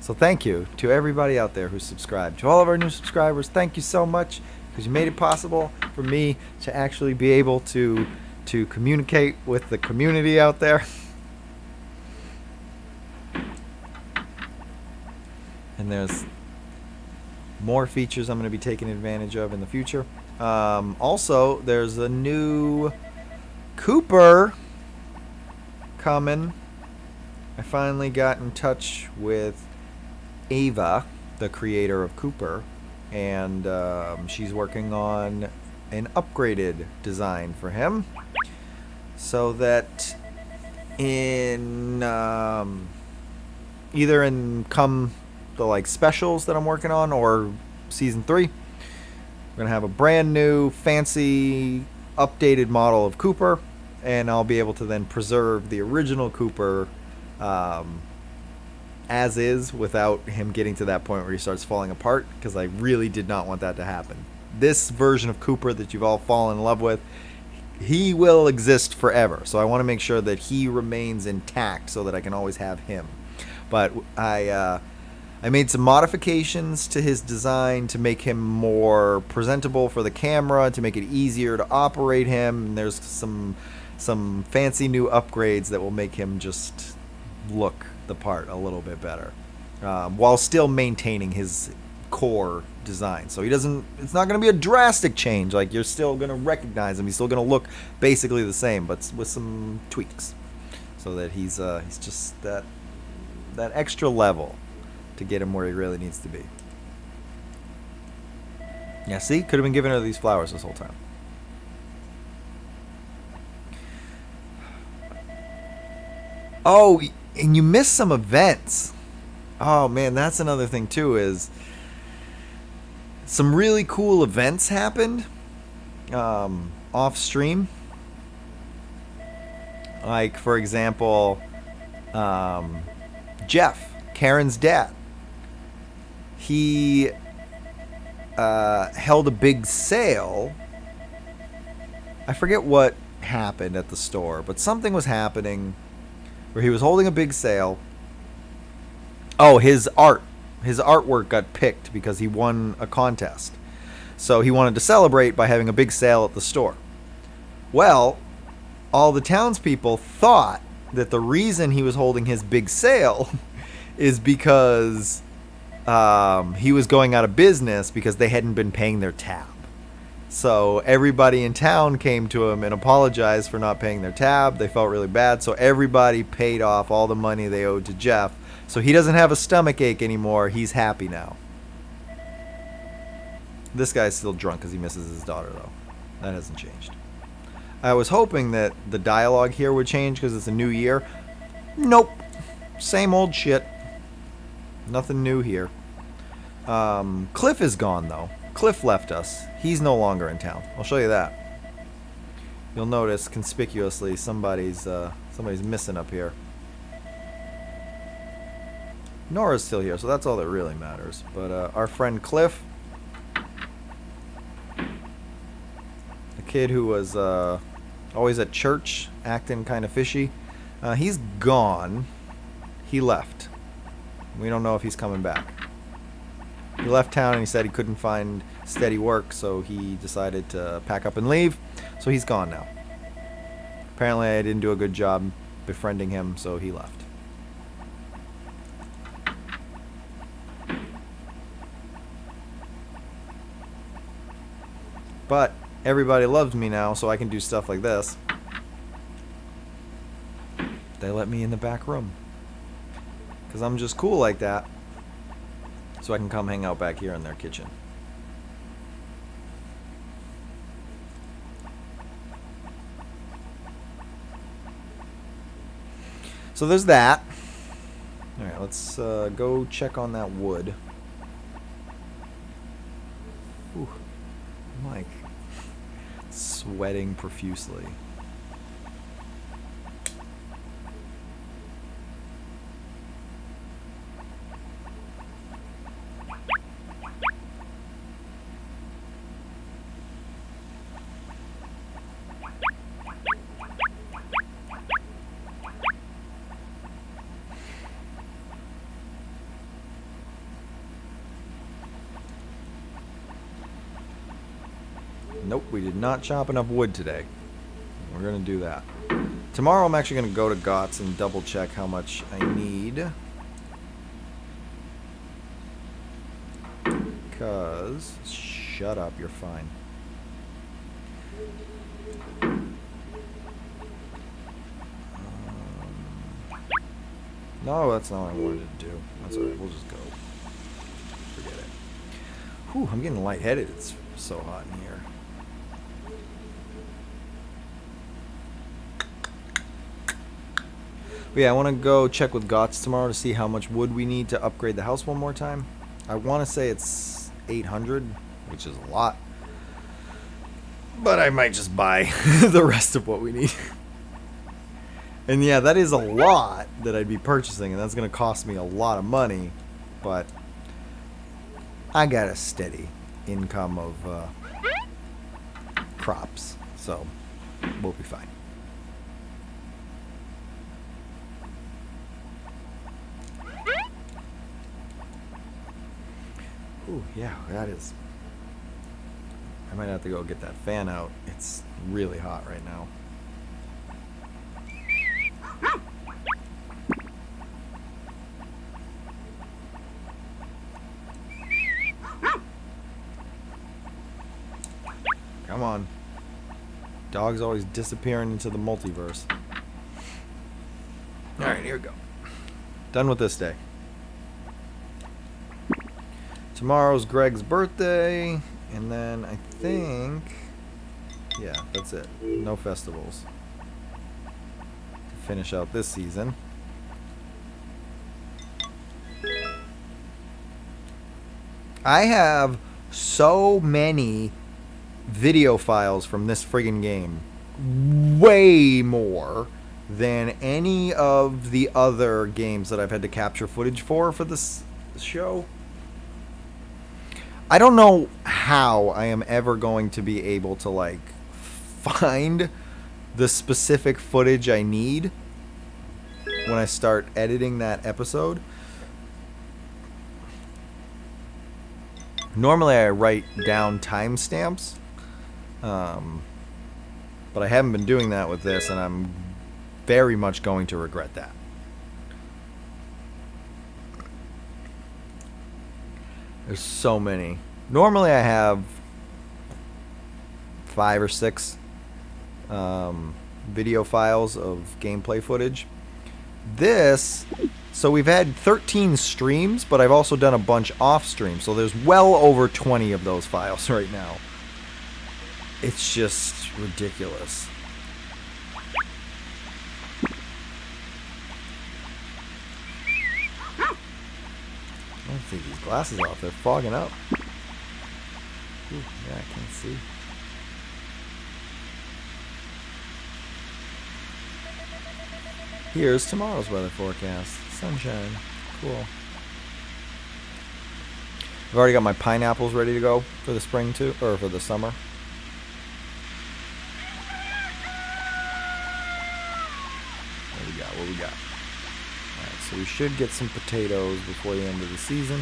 So thank you to everybody out there who subscribed. To all of our new subscribers, thank you so much. Because you made it possible for me to actually be able to communicate with the community out there. And there's more features I'm going to be taking advantage of in the future. Also, there's a new Cooper coming. I finally got in touch with Ava, the creator of Cooper, and she's working on an upgraded design for him so that in either in come the like specials that I'm working on or season 3, we're gonna have a brand new fancy updated model of Cooper, and I'll be able to then preserve the original Cooper as is without him getting to that point where he starts falling apart, because I really did not want that to happen. This version of Cooper that you've all fallen in love with, he will exist forever, so I want to make sure that he remains intact so that I can always have him. But I made some modifications to his design to make him more presentable for the camera, to make it easier to operate him, and there's some fancy new upgrades that will make him just look the part a little bit better, while still maintaining his core design. So it's not going to be a drastic change. Like, you're still going to recognize him. He's still going to look basically the same, but with some tweaks, so that he's just that extra level to get him where he really needs to be. Yeah, see? Could have been giving her these flowers this whole time. Oh, and you missed some events. Oh, man, that's another thing, too, is some really cool events happened off stream. Like, for example, Jeff, Karen's dad. He held a big sale. I forget what happened at the store, but something was happening where he was holding a big sale. Oh, his artwork got picked because he won a contest. So he wanted to celebrate by having a big sale at the store. Well, all the townspeople thought that the reason he was holding his big sale is because he was going out of business because they hadn't been paying their tab. So everybody in town came to him and apologized for not paying their tab. They felt really bad, so everybody paid off all the money they owed to Jeff. So he doesn't have a stomach ache anymore. He's happy now. This guy's still drunk because he misses his daughter, though. That hasn't changed. I was hoping that the dialogue here would change because it's a new year. Nope. Same old shit. Nothing new here. Cliff is gone, though. Cliff left us. He's no longer in town. I'll show you that. You'll notice conspicuously somebody's missing up here. Nora's still here, so that's all that really matters. But our friend Cliff, a kid who was always at church, acting kind of fishy, he's gone. He left. We don't know if he's coming back. He left town and he said he couldn't find steady work, so he decided to pack up and leave. So he's gone now. Apparently I didn't do a good job befriending him, so he left. But everybody loves me now, so I can do stuff like this. They let me in the back room. Because I'm just cool like that. So I can come hang out back here in their kitchen. So there's that. Alright, let's go check on that wood. Ooh, I'm like sweating profusely. Nope, we did not chop enough wood today. We're going to do that. Tomorrow I'm actually going to go to GOTS and double check how much I need. Because... Shut up, you're fine. No, that's not what I wanted to do. That's alright, we'll just go. Forget it. Whew, I'm getting lightheaded. It's so hot in here. But yeah, I want to go check with GOTS tomorrow to see how much wood we need to upgrade the house one more time. I want to say it's 800, which is a lot. But I might just buy the rest of what we need. And yeah, that is a lot that I'd be purchasing, and that's going to cost me a lot of money. But I got a steady income of crops, so we'll be fine. Ooh, yeah, that is... I might have to go get that fan out. It's really hot right now. Come on. Dog's always disappearing into the multiverse. Alright, here we go. Done with this day. Tomorrow's Greg's birthday, and then I think, yeah, that's it. No festivals to finish out this season. I have so many video files from this friggin' game. Way more than any of the other games that I've had to capture footage for this show. I don't know how I am ever going to be able to, like, find the specific footage I need when I start editing that episode. Normally I write down timestamps, but I haven't been doing that with this, and I'm very much going to regret that. There's so many. Normally I have 5 or 6 video files of gameplay footage. So we've had 13 streams, but I've also done a bunch off stream. So there's well over 20 of those files right now. It's just ridiculous. I don't take these glasses off. They're fogging up. Ooh, yeah, I can't see. Here's tomorrow's weather forecast. Sunshine. Cool. I've already got my pineapples ready to go for the spring too, or for the summer. What we got? What we got? Alright, so we should get some potatoes before the end of the season.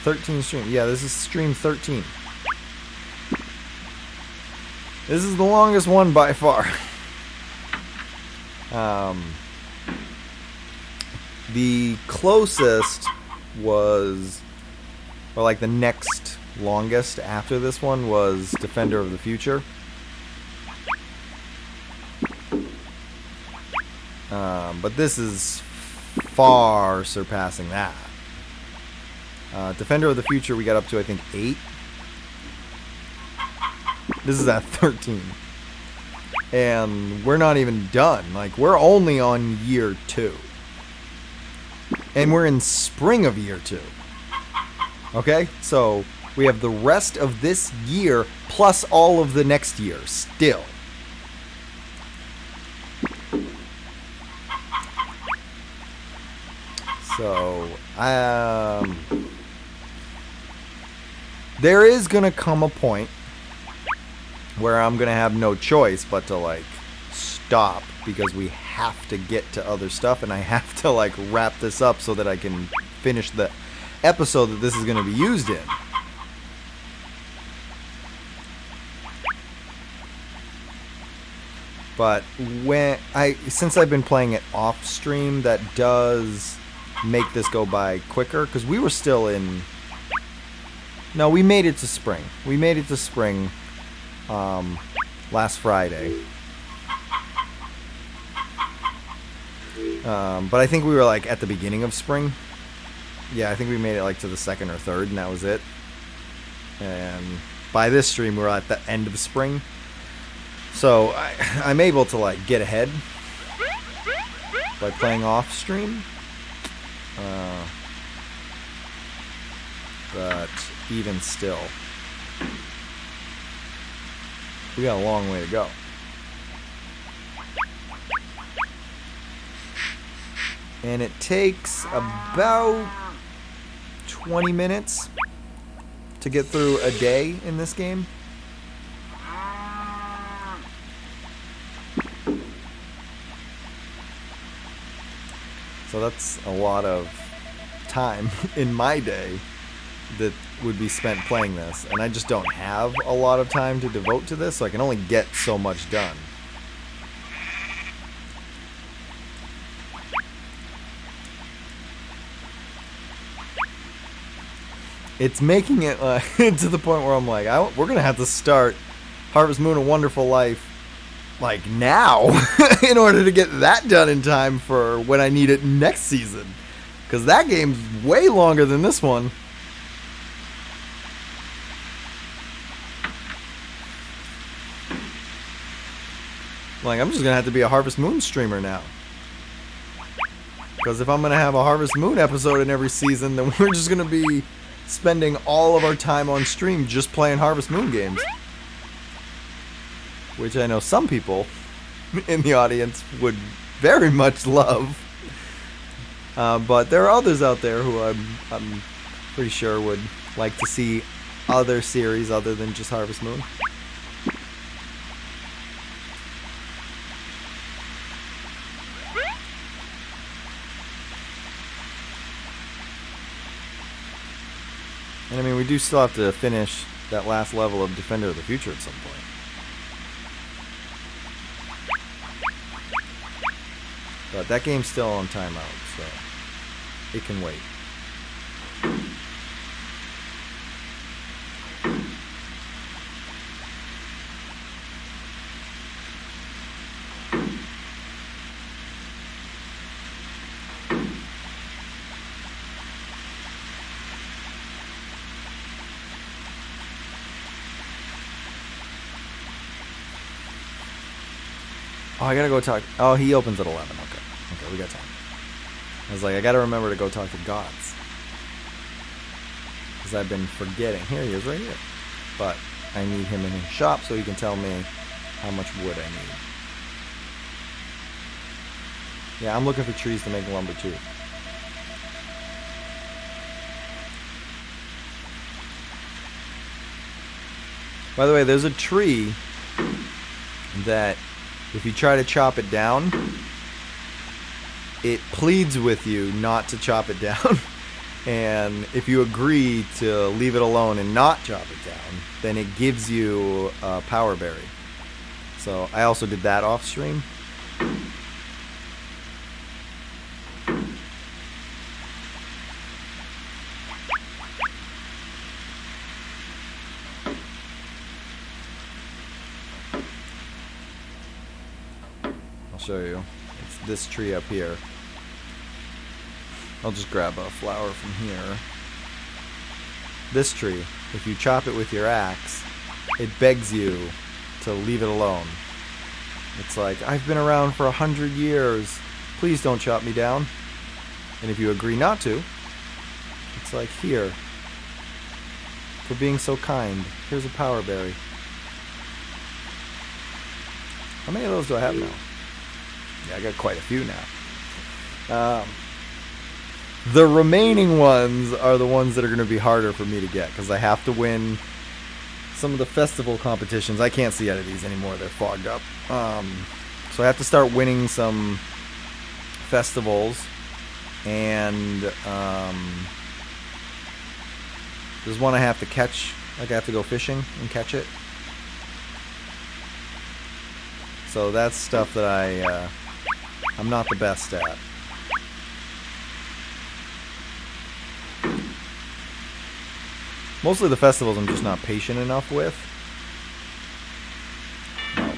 13 stream. Yeah, this is stream 13. This is the longest one by far. The closest was, or like the next longest after this one was Defender of the Future. But this is far surpassing that. Defender of the Future we got up to, I think, 8. This is at 13. And we're not even done. Like, we're only on year 2. And we're in spring of year 2. Okay? So, we have the rest of this year plus all of the next year still. So, there is going to come a point where I'm going to have no choice but to, like, stop because we have to get to other stuff and I have to, like, wrap this up so that I can finish the episode that this is going to be used in. But since I've been playing it off stream, that does make this go by quicker because we were still in. No, we made it to spring. We made it to spring last Friday. But I think we were like at the beginning of spring. Yeah, I think we made it like to the 2nd or 3rd, and that was it. And by this stream, we were at the end of spring. So I'm able to like get ahead by playing off stream. But even still, we got a long way to go. And it takes about 20 minutes to get through a day in this game. So that's a lot of time in my day that would be spent playing this. And I just don't have a lot of time to devote to this, so I can only get so much done. It's making it to the point where I'm like, we're going to have to start Harvest Moon: A Wonderful Life like now in order to get that done in time for when I need it next season. Because that game's way longer than this one. Like, I'm just going to have to be a Harvest Moon streamer now. Because if I'm going to have a Harvest Moon episode in every season, then we're just going to be spending all of our time on stream just playing Harvest Moon games. Which I know some people in the audience would very much love. But there are others out there who I'm pretty sure would like to see other series other than just Harvest Moon. And I mean, we do still have to finish that last level of Defender of the Future at some point. But that game's still on timeout, so it can wait. Oh, I gotta go talk. Oh, he opens at 11. Okay, we got time. I was like, I gotta remember to go talk to Gods. Because I've been forgetting. Here he is, right here. But I need him in his shop so he can tell me how much wood I need. Yeah, I'm looking for trees to make lumber too. By the way, there's a tree that if you try to chop it down, it pleads with you not to chop it down. And if you agree to leave it alone and not chop it down, then it gives you a power berry. So I also did that off stream. Show you. It's this tree up here. I'll just grab a flower from here. This tree, if you chop it with your axe, it begs you to leave it alone. It's like, I've been around for 100 years. Please don't chop me down. And if you agree not to, it's like, here. For being so kind. Here's a power berry. How many of those do I have now? Yeah, I got quite a few now. The remaining ones are the ones that are going to be harder for me to get, because I have to win some of the festival competitions. I can't see out of these anymore. They're fogged up. So I have to start winning some festivals. And there's one I have to catch. Like, I have to go fishing and catch it. So that's stuff that I'm not the best at. Mostly the festivals I'm just not patient enough with. No.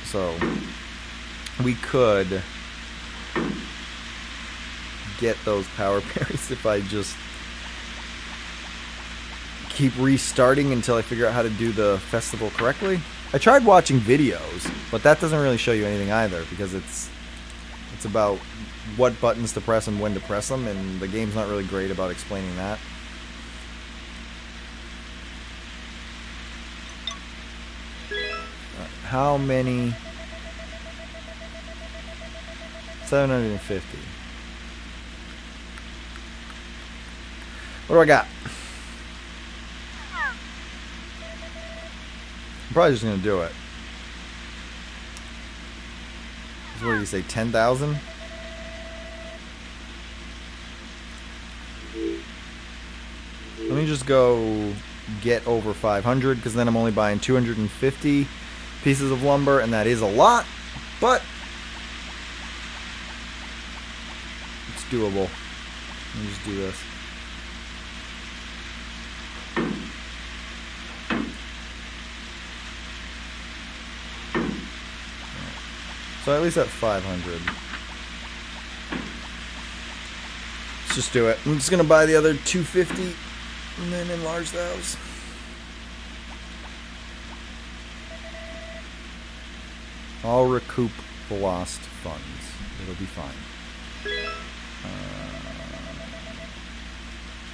So we could get those power berries if I just keep restarting until I figure out how to do the festival correctly. I tried watching videos, but that doesn't really show you anything either, because it's about what buttons to press and when to press them, and the game's not really great about explaining that. How many? 750. What do I got? I'm probably just gonna do it. What do you say, 10,000? Let me just go get over 500, because then I'm only buying 250 pieces of lumber, and that is a lot, but it's doable. Let me just do this. So at least at 500. Let's just do it. I'm just going to buy the other 250 and then enlarge those. I'll recoup the lost funds. It'll be fine.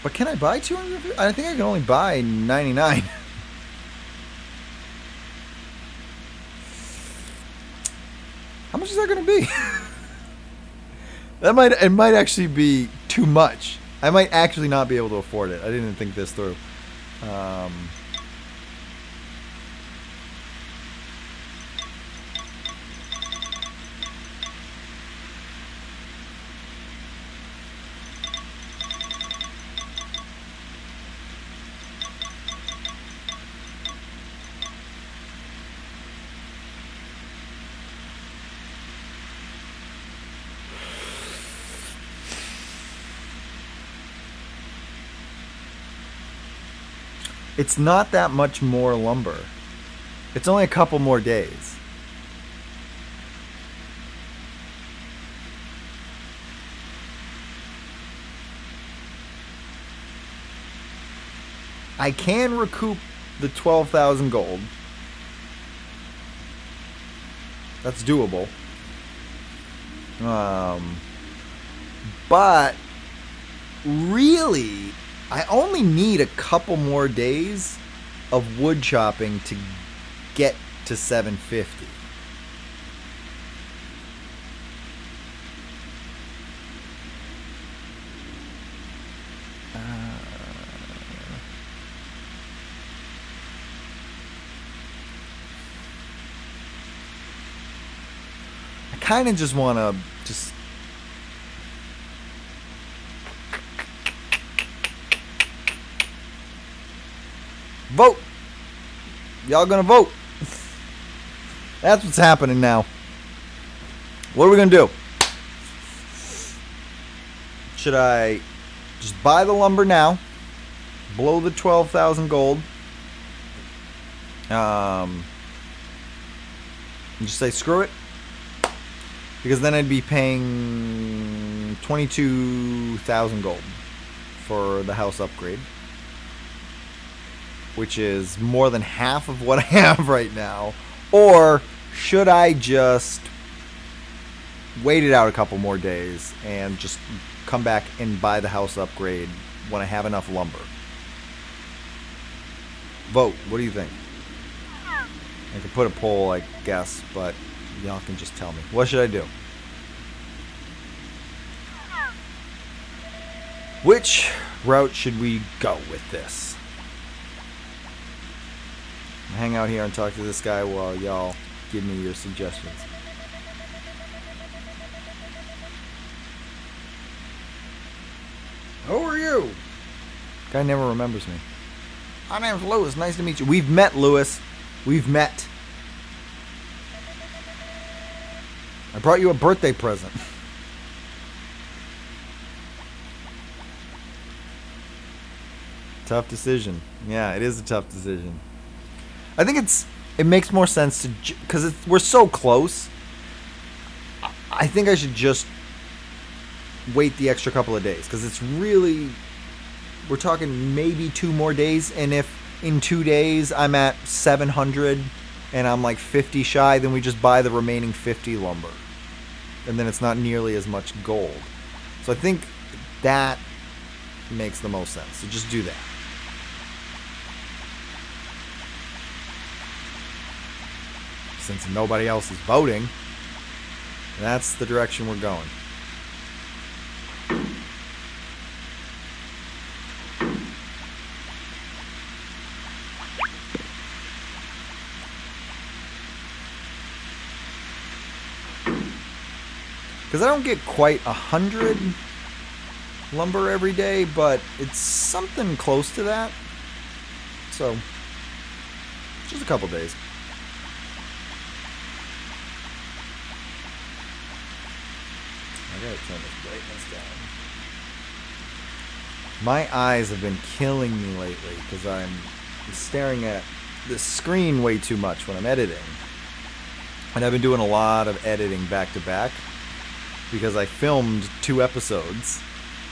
But can I buy 250? I think I can only buy 99. How much is that going to be? It might actually be too much. I might actually not be able to afford it. I didn't think this through. It's not that much more lumber. It's only a couple more days. I can recoup the 12,000 gold. That's doable. But really, I only need a couple more days of wood chopping to get to 750. I kind of just want to just vote. Y'all gonna vote. That's what's happening now. What are we gonna do? Should I just buy the lumber now, blow the 12,000 gold, and just say screw it? Because then I'd be paying 22,000 gold for the house upgrade. which is more than half of what I have right now, or should I just wait it out a couple more days and just come back and buy the house upgrade when I have enough lumber? Vote. What do you think? I could put a poll, I guess, but y'all can just tell me. What should I do? Which route should we go with this? Hang out here and talk to this guy while y'all give me your suggestions. Who are you? Guy never remembers me. My name's Lewis. Nice to meet you. We've met, Lewis. We've met. I brought you a birthday present. Tough decision. Yeah, it is a tough decision. I think it makes more sense to, because we're so close. I think I should just wait the extra couple of days, because it's really, we're talking maybe 2 more days, and if in 2 days I'm at 700 and I'm like 50 shy, then we just buy the remaining 50 lumber, and then it's not nearly as much gold. So I think that makes the most sense. So just do that. Since nobody else is voting, that's the direction we're going. Because I don't get quite 100 lumber every day, but it's something close to that. So, just a couple days. I gotta turn this brightness down. My eyes have been killing me lately because I'm staring at the screen way too much when I'm editing. And I've been doing a lot of editing back to back because I filmed 2 episodes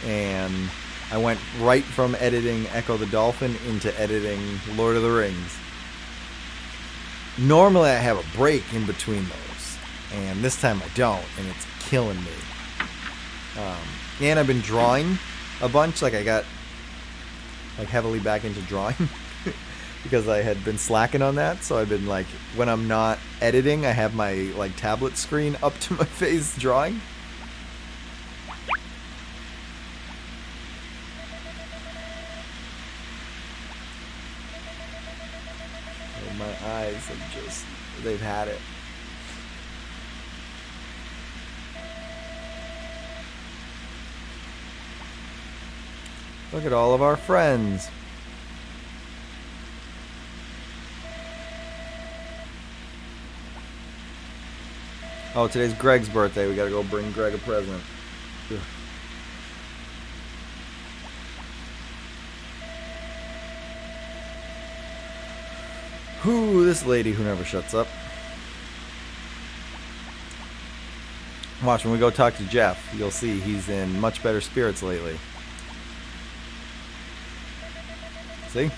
and I went right from editing Echo the Dolphin into editing Lord of the Rings. Normally I have a break in between those, and this time I don't, and it's killing me. And I've been drawing a bunch, like I got like heavily back into drawing because I had been slacking on that. So I've been like, when I'm not editing, I have my like tablet screen up to my face drawing. And my eyes have just, they've had it. Look at all of our friends. Oh, today's Greg's birthday. We gotta go bring Greg a present. Ugh. Whew, this lady who never shuts up. Watch, when we go talk to Jeff, you'll see he's in much better spirits lately. See?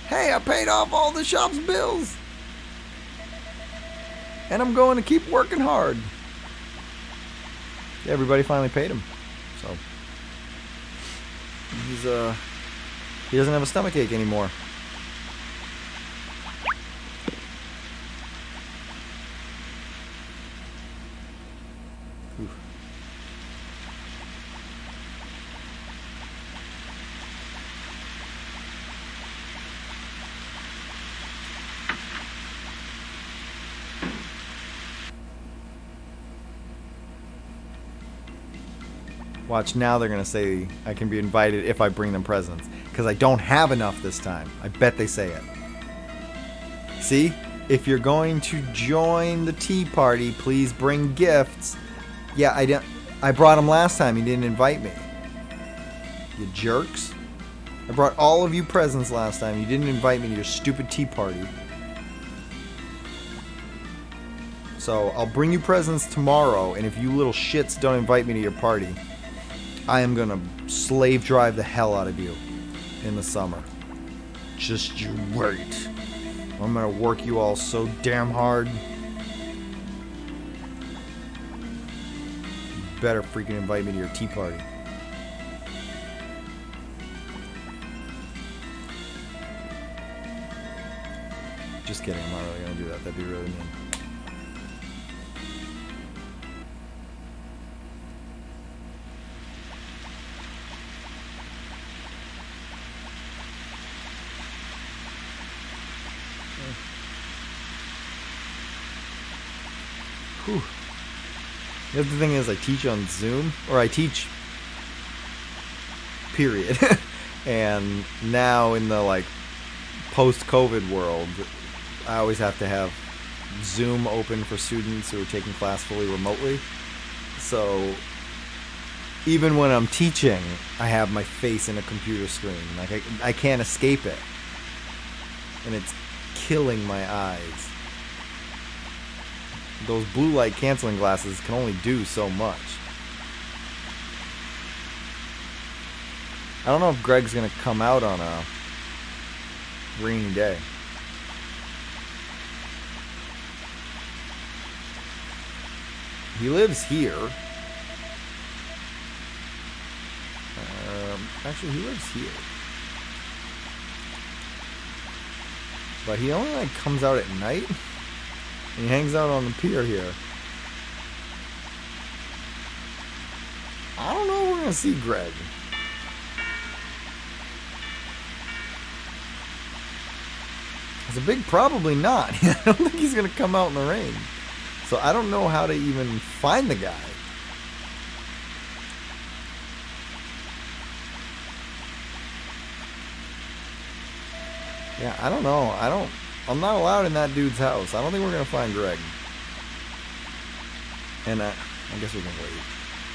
Hey, I paid off all the shop's bills. And I'm going to keep working hard. Yeah, everybody finally paid him. So he doesn't have a stomachache anymore. Watch, now they're going to say I can be invited if I bring them presents. Because I don't have enough this time. I bet they say it. See? If you're going to join the tea party, please bring gifts. Yeah, I brought them last time. You didn't invite me. You jerks. I brought all of you presents last time. You didn't invite me to your stupid tea party. So I'll bring you presents tomorrow. And if you little shits don't invite me to your party, I am going to slave drive the hell out of you in the summer. Just you wait. I'm gonna work you all so damn hard. You better freaking invite me to your tea party. Just kidding, I'm not really gonna do that. That'd be really mean. Whew. The other thing is I teach on Zoom, or I teach, period. And now in the like post-COVID world, I always have to have Zoom open for students who are taking class fully remotely. So even when I'm teaching, I have my face in a computer screen. Like I can't escape it. And it's killing my eyes. Those blue light canceling glasses can only do so much. I don't know if Greg's gonna come out on a rainy day. He lives here. Actually, he lives here. But he only like comes out at night. He hangs out on the pier here. I don't know if we're gonna see Greg. It's a big probably not. I don't think he's gonna come out in the rain. So I don't know how to even find the guy. Yeah, I don't know. I'm not allowed in that dude's house. I don't think we're gonna find Greg. And I guess we can wait.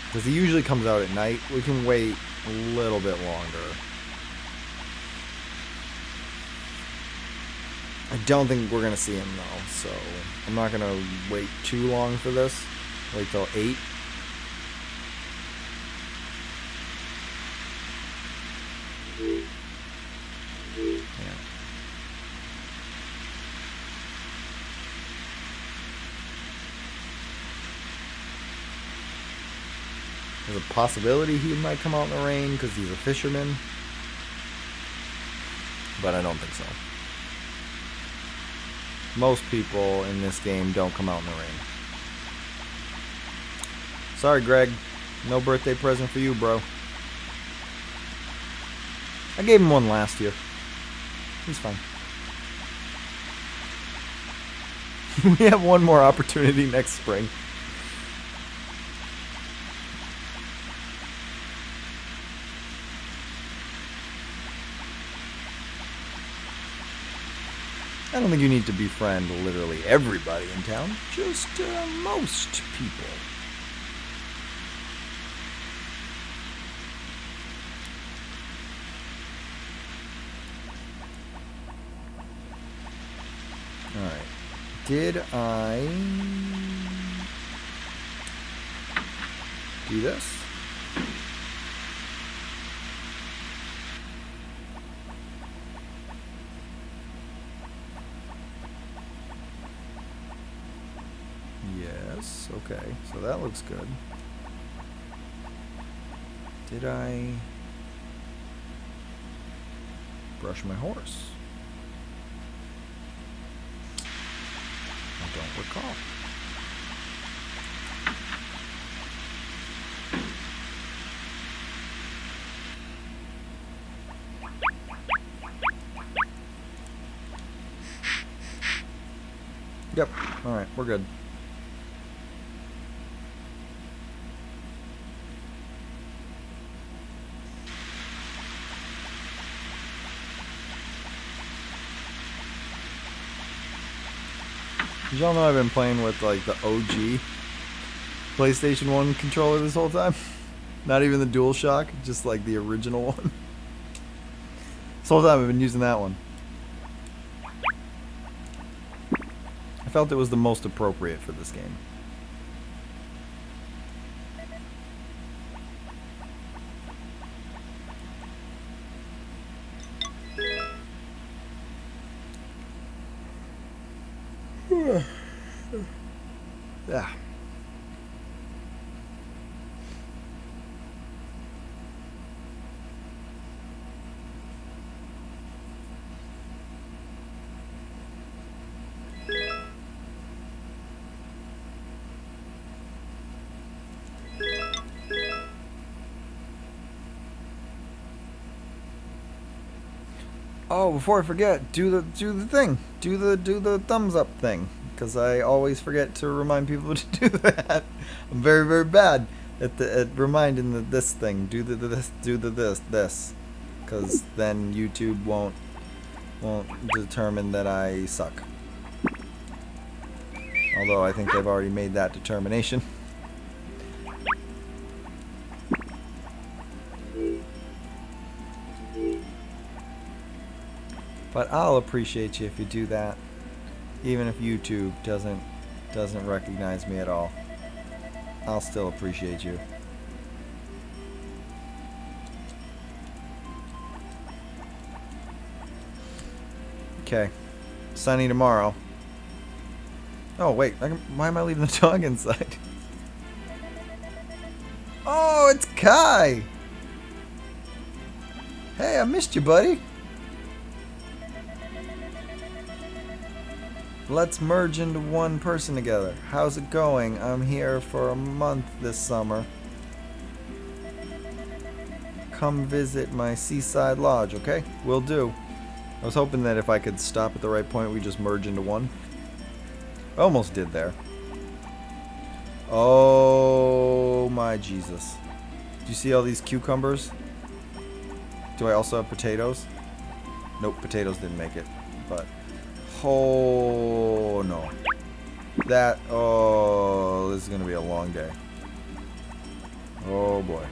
Because he usually comes out at night. We can wait a little bit longer. I don't think we're gonna see him though, so I'm not gonna wait too long for this. Wait till 8. Yeah. There's a possibility he might come out in the rain because he's a fisherman, but I don't think so. Most people in this game don't come out in the rain. Sorry, Greg. No birthday present for you, bro. I gave him one last year. He's fine. We have one more opportunity next spring. I don't think you need to befriend literally everybody in town, just most people. Alright. Did I do this? Yes, okay, so that looks good. Did I brush my horse? I don't recall. Yep, alright, we're good. Did y'all know I've been playing with like the OG PlayStation 1 controller this whole time? Not even the DualShock, just like the original one. This whole time I've been using that one. I felt it was the most appropriate for this game. Yeah. Oh, before I forget, do the thing. Do the thumbs up thing, because I always forget to remind people to do that. I'm very, very bad at reminding this thing. Do this, because then YouTube won't determine that I suck. Although I think they've already made that determination. But I'll appreciate you if you do that, even if YouTube doesn't recognize me at all. I'll still appreciate you. Okay, sunny tomorrow. Oh wait, why am I leaving the dog inside? Oh, it's Kai! Hey, I missed you, buddy. Let's merge into one person together. How's it going? I'm here for a month this summer. Come visit my seaside lodge, okay? Will do. I was hoping that if I could stop at the right point, we just merge into one. I almost did there. Oh my Jesus. Do you see all these cucumbers? Do I also have potatoes? Nope, potatoes didn't make it. But oh no. Oh, this is gonna be a long day. Oh boy.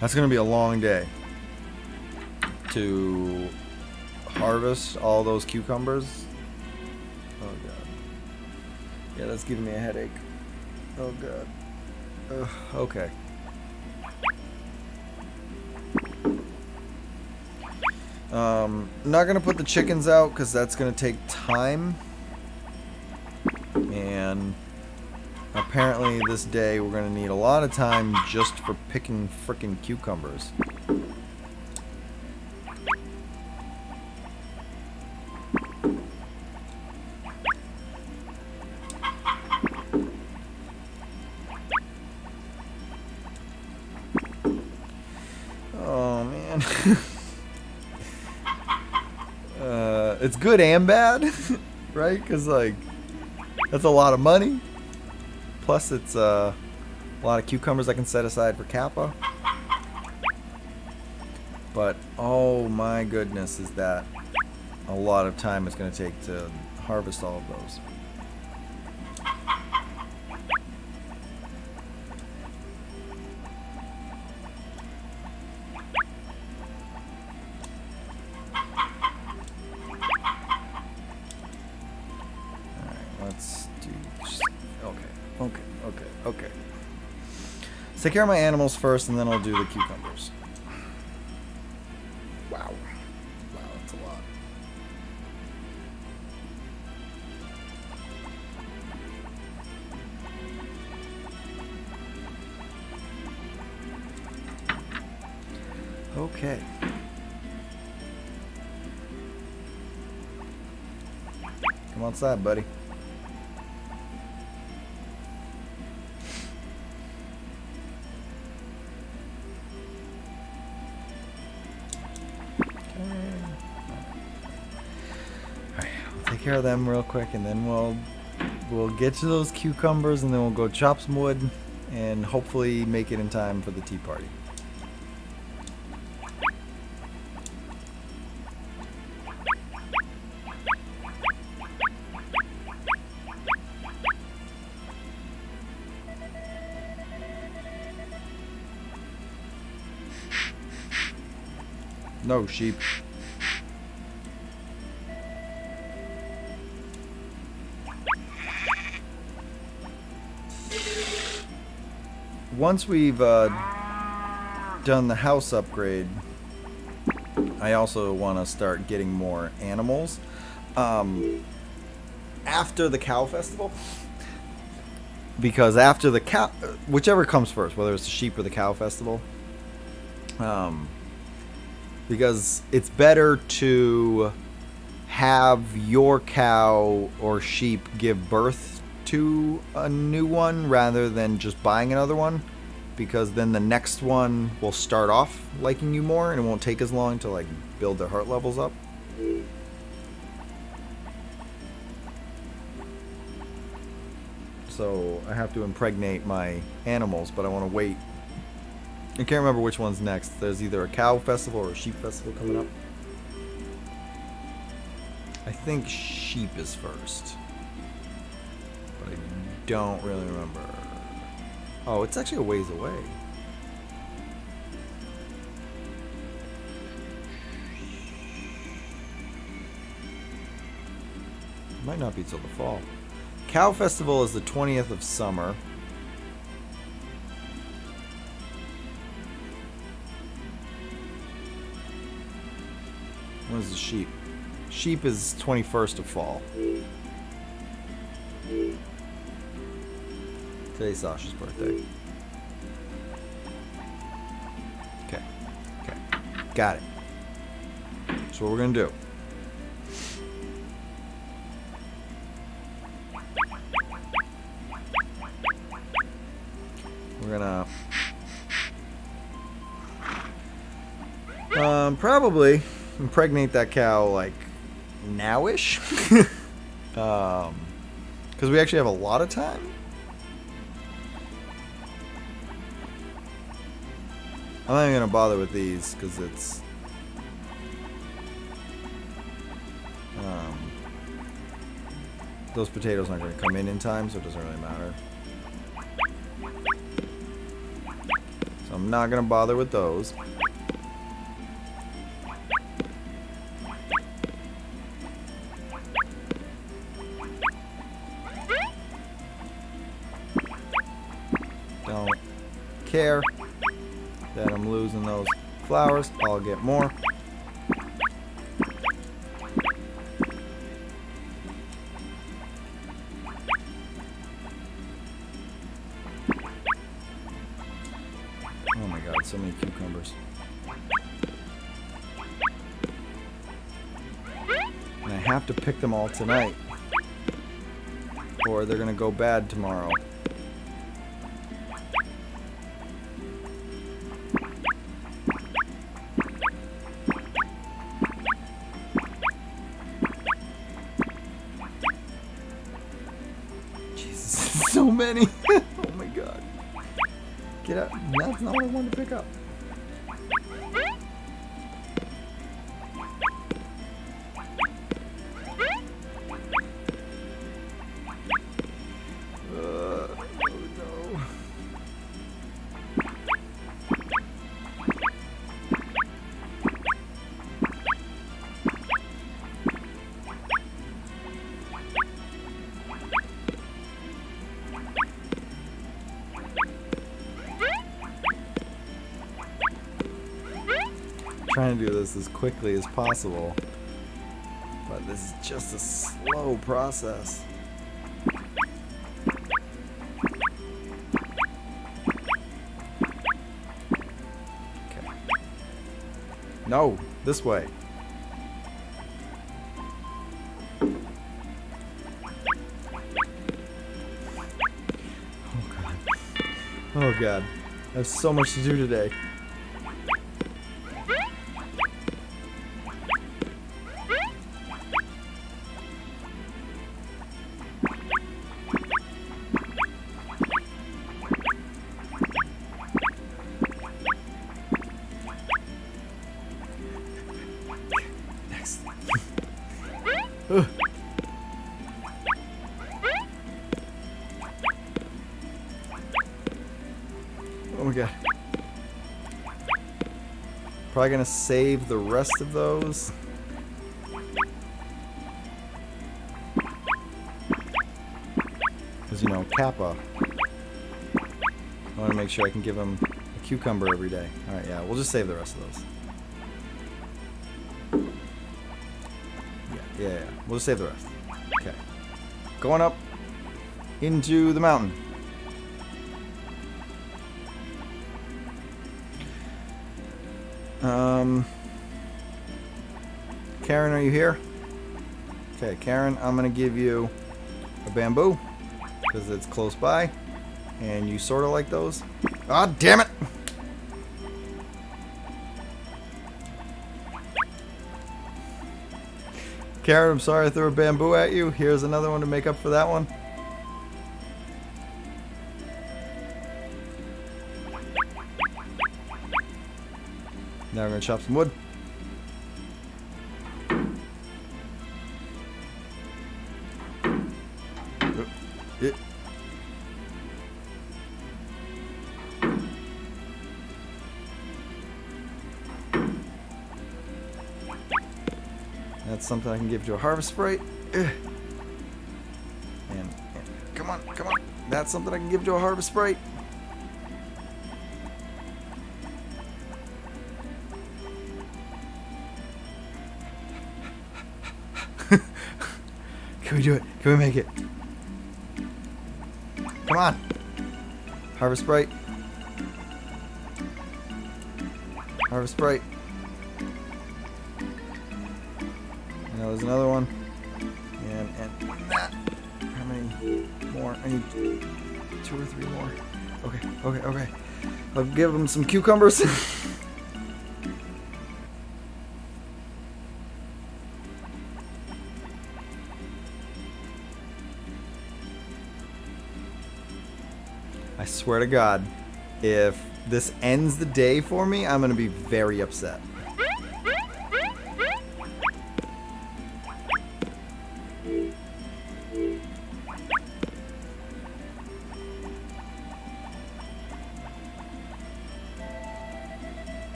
That's gonna be a long day to harvest all those cucumbers. Oh god. Yeah, that's giving me a headache. Oh god. Okay. Not gonna put the chickens out because that's gonna take time. And apparently this day we're gonna need a lot of time just for picking frickin' cucumbers. Oh man. It's good and bad, right? Because like that's a lot of money. Plus it's a lot of cucumbers I can set aside for Kappa. But oh my goodness, is that a lot of time it's going to take to harvest all of those. Okay. Let's take care of my animals first, and then I'll do the cucumbers. Wow, that's a lot. Okay. Come outside, buddy. Take care of them real quick, and then we'll get to those cucumbers, and then we'll go chop some wood and hopefully make it in time for the tea party. No sheep. Once we've done the house upgrade, I also want to start getting more animals. after the cow festival. Because after the cow, whichever comes first, whether it's the sheep or the cow festival, because it's better to have your cow or sheep give birth to a new one rather than just buying another one, because then the next one will start off liking you more and it won't take as long to like build their heart levels up. So I have to impregnate my animals, but I want to wait. I can't remember which one's next. There's either a cow festival or a sheep festival coming up. I think sheep is first, but I don't really remember. Oh, it's actually a ways away. Might not be till the fall. Cow festival is the 20th of summer. When is the sheep? Sheep is 21st of fall. Today's Sasha's birthday. Okay. Okay. Got it. That's what we're gonna do. We're gonna probably impregnate that cow like nowish, because we actually have a lot of time. I'm not even gonna bother with these because it's those potatoes aren't gonna come in time, so it doesn't really matter. So I'm not gonna bother with those. Don't care that I'm losing those flowers. I'll get more. Oh my god, so many cucumbers. And I have to pick them all tonight, or they're gonna go bad tomorrow. Jesus, so many. Oh my god. Get up. That's not what I wanted to pick up. Oh no. Trying to do this as quickly as possible, but this is just a slow process. Okay. No, this way. Oh god. Oh god. I have so much to do today. Ugh. Oh my god. Probably gonna save the rest of those. Because, you know, Kappa. I want to make sure I can give him a cucumber every day. Alright, yeah, we'll just save the rest of those. Yeah. We'll just save the rest. Okay. going up into the mountain. Karen, are you here? Okay, Karen, I'm gonna give you a bamboo because it's close by, and you sort of like those. Ah, damn it! Karen, I'm sorry I threw a bamboo at you. Here's another one to make up for that one. Now we're gonna chop some wood. Yeah. That's something I can give to a harvest sprite. And come on, come on. That's something I can give to a harvest sprite. Can we do it? Can we make it? Come on. Harvest sprite. Harvest sprite. And there's another one. And that. How many more? I need 2 or 3 more. Okay, okay, okay. I'll give them some cucumbers. I swear to God, if this ends the day for me, I'm going to be very upset.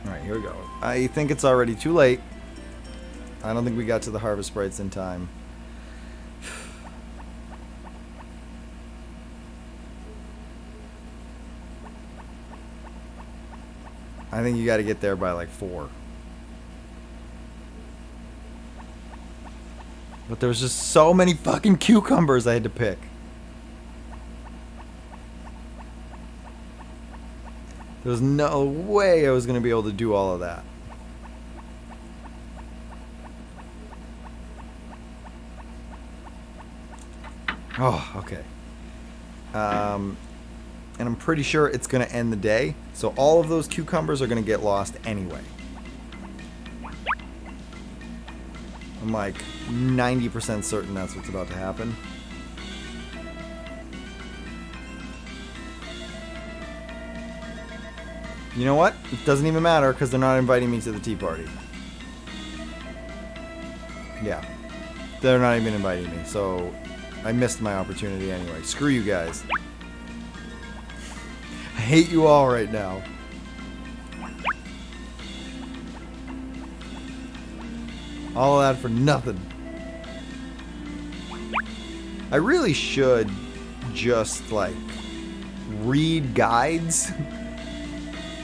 Alright, here we go. I think it's already too late. I don't think we got to the harvest sprites in time. I think you got to get there by like 4. But there was just so many fucking cucumbers I had to pick. There was no way I was going to be able to do all of that. Oh, okay. And I'm pretty sure it's going to end the day. So all of those cucumbers are going to get lost anyway. I'm like 90% certain that's what's about to happen. You know what? It doesn't even matter because they're not inviting me to the tea party. Yeah. They're not even inviting me. So I missed my opportunity anyway. Screw you guys. I hate you all right now. All of that for nothing. I really should just like read guides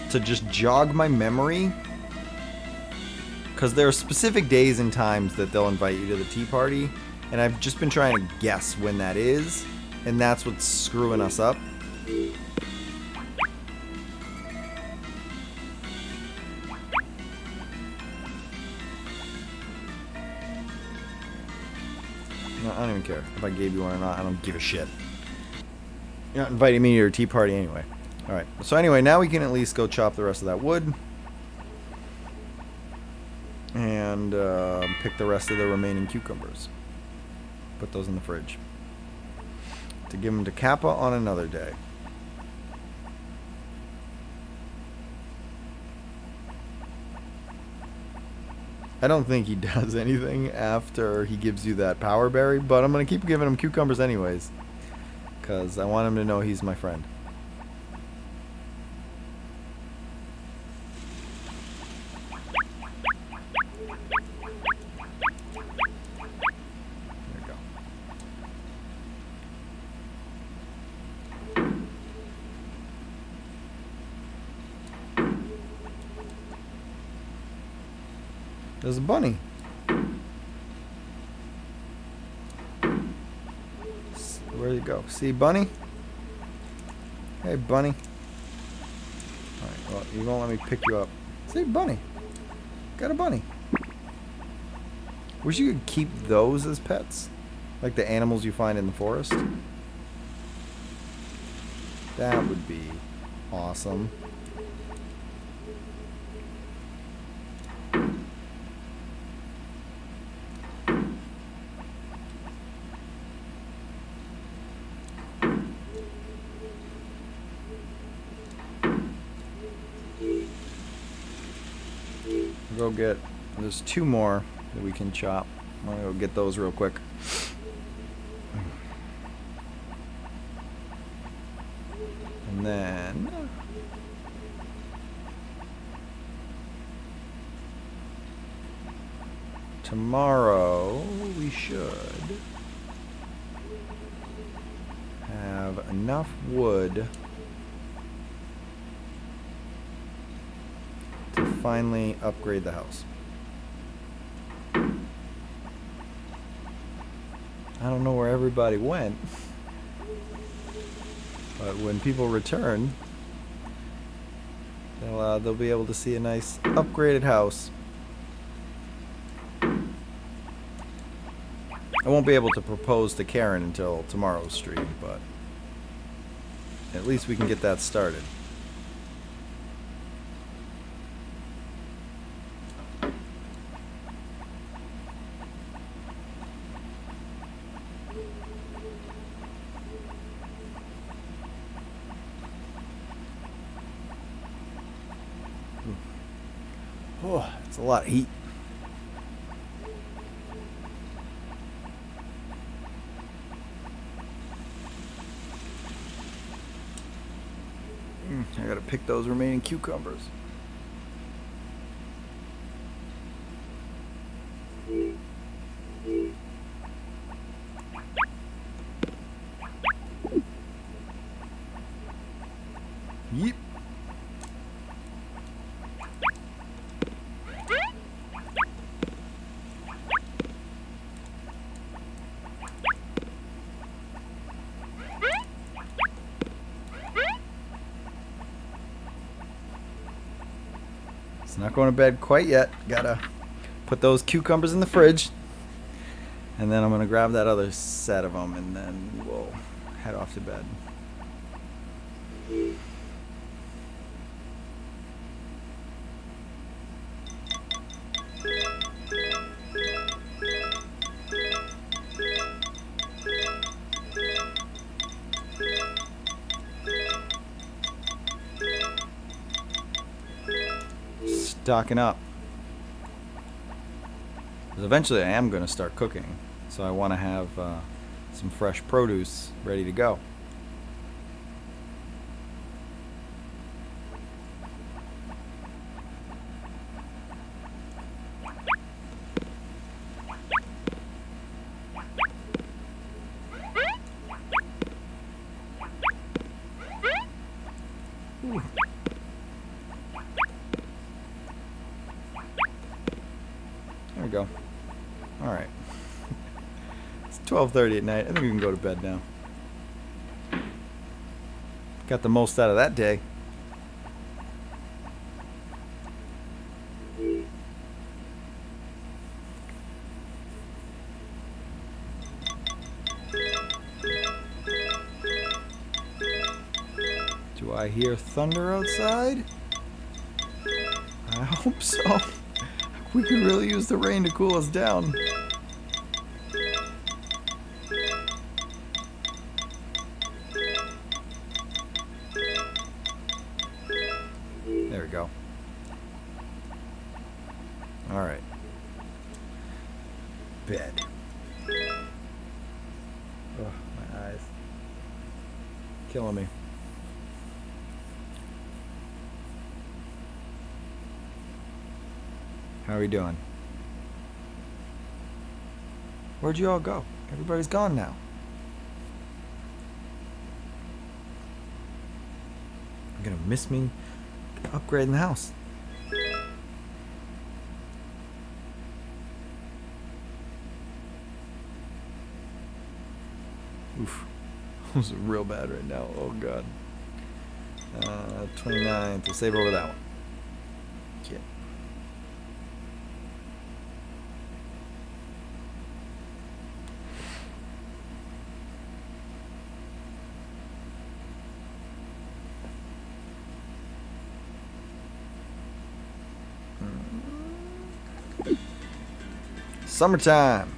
to just jog my memory, because there are specific days and times that they'll invite you to the tea party, and I've just been trying to guess when that is, and that's what's screwing us up. No, I don't even care if I gave you one or not. I don't give a shit. You're not inviting me to your tea party anyway. Alright, so anyway, now we can at least go chop the rest of that wood. And pick the rest of the remaining cucumbers. Put those in the fridge. To give them to Kappa on another day. I don't think he does anything after he gives you that power berry, but I'm going to keep giving him cucumbers anyways. Because I want him to know he's my friend. There's a bunny. Where'd you go? See, Bunny? Hey, Bunny. Alright, well, you won't let me pick you up. See, Bunny. Got a bunny. Wish you could keep those as pets. Like the animals you find in the forest. That would be awesome. Go get, there's 2 more that we can chop. I'm gonna go get those real quick. And then tomorrow we should have enough wood to finally upgrade the house. I don't know where everybody went, but when people return, they'll be able to see a nice upgraded house. I won't be able to propose to Karen until tomorrow's stream, but at least we can get that started. Oh, it's a lot of heat. I gotta pick those remaining cucumbers. Yep. It's not going to bed quite yet. Gotta put those cucumbers in the fridge. And then I'm going to grab that other set of them and then we'll head off to bed. Stocking up. Because eventually I am going to start cooking. So I want to have some fresh produce ready to go. Ooh. There we go. Alright. It's 12:30 at night. I think we can go to bed now. Got the most out of that day. Do I hear thunder outside? I hope so. We could really use the rain to cool us down. There we go. All right. Bed. Oh, my eyes. Killing me. How are we doing? Where'd you all go? Everybody's gone now. You're gonna miss me upgrading the house. Oof. This is real bad right now. Oh god. 29th. We'll save over that one. Yeah. Summertime.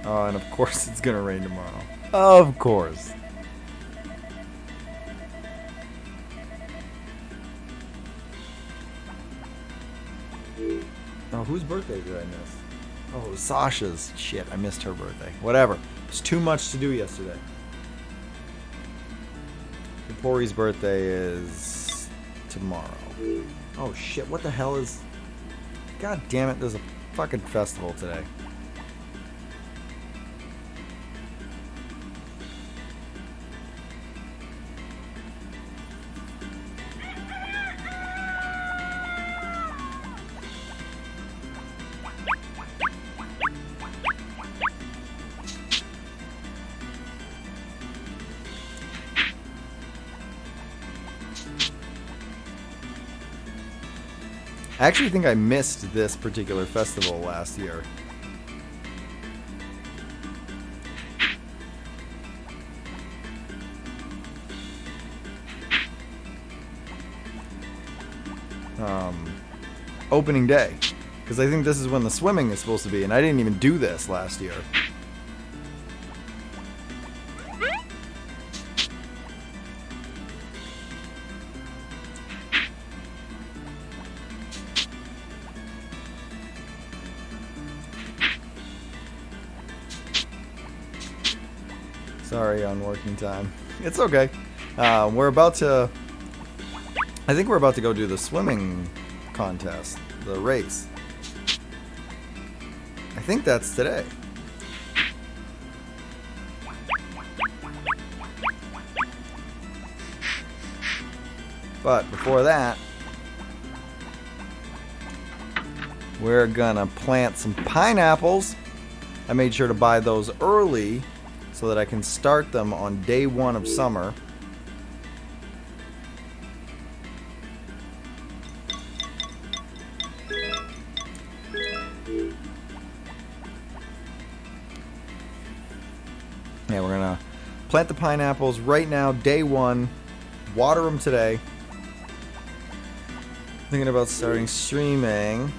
Oh, and of course it's gonna rain tomorrow. Of course. Oh, whose birthday did I miss? Oh, it was Sasha's. Shit, I missed her birthday. Whatever. It's too much to do yesterday. Pori's birthday is tomorrow. Oh shit, what the hell is... God damn it, there's a fucking festival today. I actually think I missed this particular festival last year. Opening day. Because I think this is when the swimming is supposed to be, and I didn't even do this last year. Sorry, on working time. It's okay. We're about to... I think we're about to go do the swimming contest. The race. I think that's today. But before that, we're gonna plant some pineapples. I made sure to buy those early so that I can start them on day 1 of summer. Yeah, we're gonna plant the pineapples right now, day 1. Water them today. Thinking about starting streaming.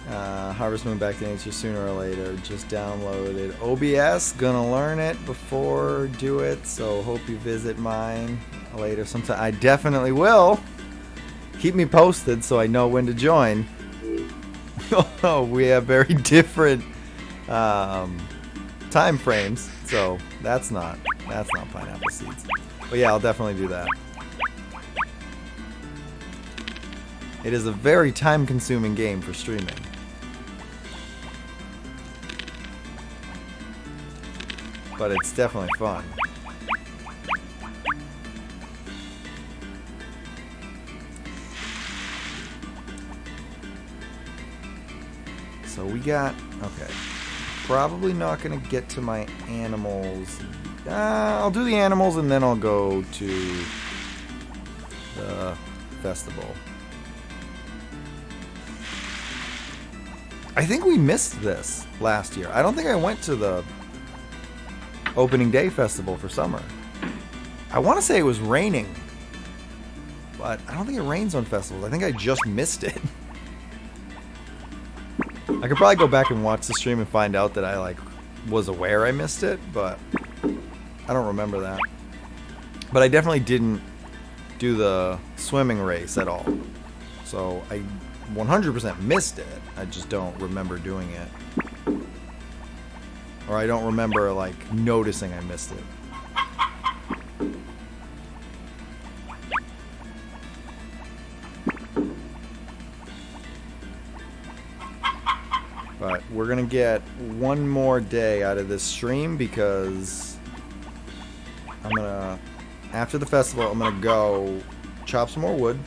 Harvest Moon Back to Nature sooner or later. Just downloaded OBS. Gonna learn it before do it. So hope you visit mine later sometime. I definitely will. Keep me posted so I know when to join. Oh, we have very different time frames. So that's not pineapple seeds. But yeah, I'll definitely do that. It is a very time-consuming game for streaming. But it's definitely fun. So we got... Okay. Probably not going to get to my animals. I'll do the animals and then I'll go to the festival. I think we missed this last year. I don't think I went to the opening day festival for summer. I want to say it was raining, but I don't think it rains on festivals. I think I just missed it. I could probably go back and watch the stream and find out that I was aware I missed it, but I don't remember that. But I definitely didn't do the swimming race at all. So I 100% missed it. I just don't remember doing it. Or I don't remember, noticing I missed it. But we're going to get one more day out of this stream because I'm going to, after the festival, I'm going to go chop some more wood.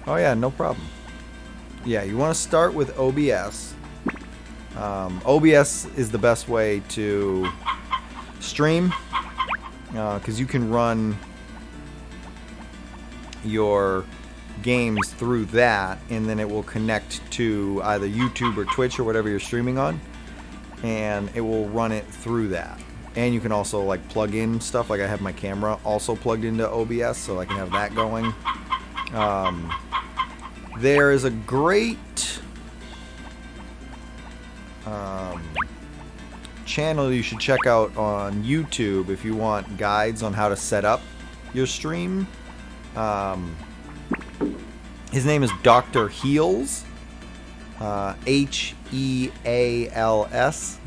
Oh yeah, no problem. Yeah, you want to start with OBS. OBS is the best way to stream because you can run your games through that, and then it will connect to either YouTube or Twitch or whatever you're streaming on, and it will run it through that. And you can also like plug in stuff, like I have my camera also plugged into OBS, so I can have that going. There is a great channel you should check out on YouTube if you want guides on how to set up your stream. His name is Dr. Heals, H-E-A-L-S,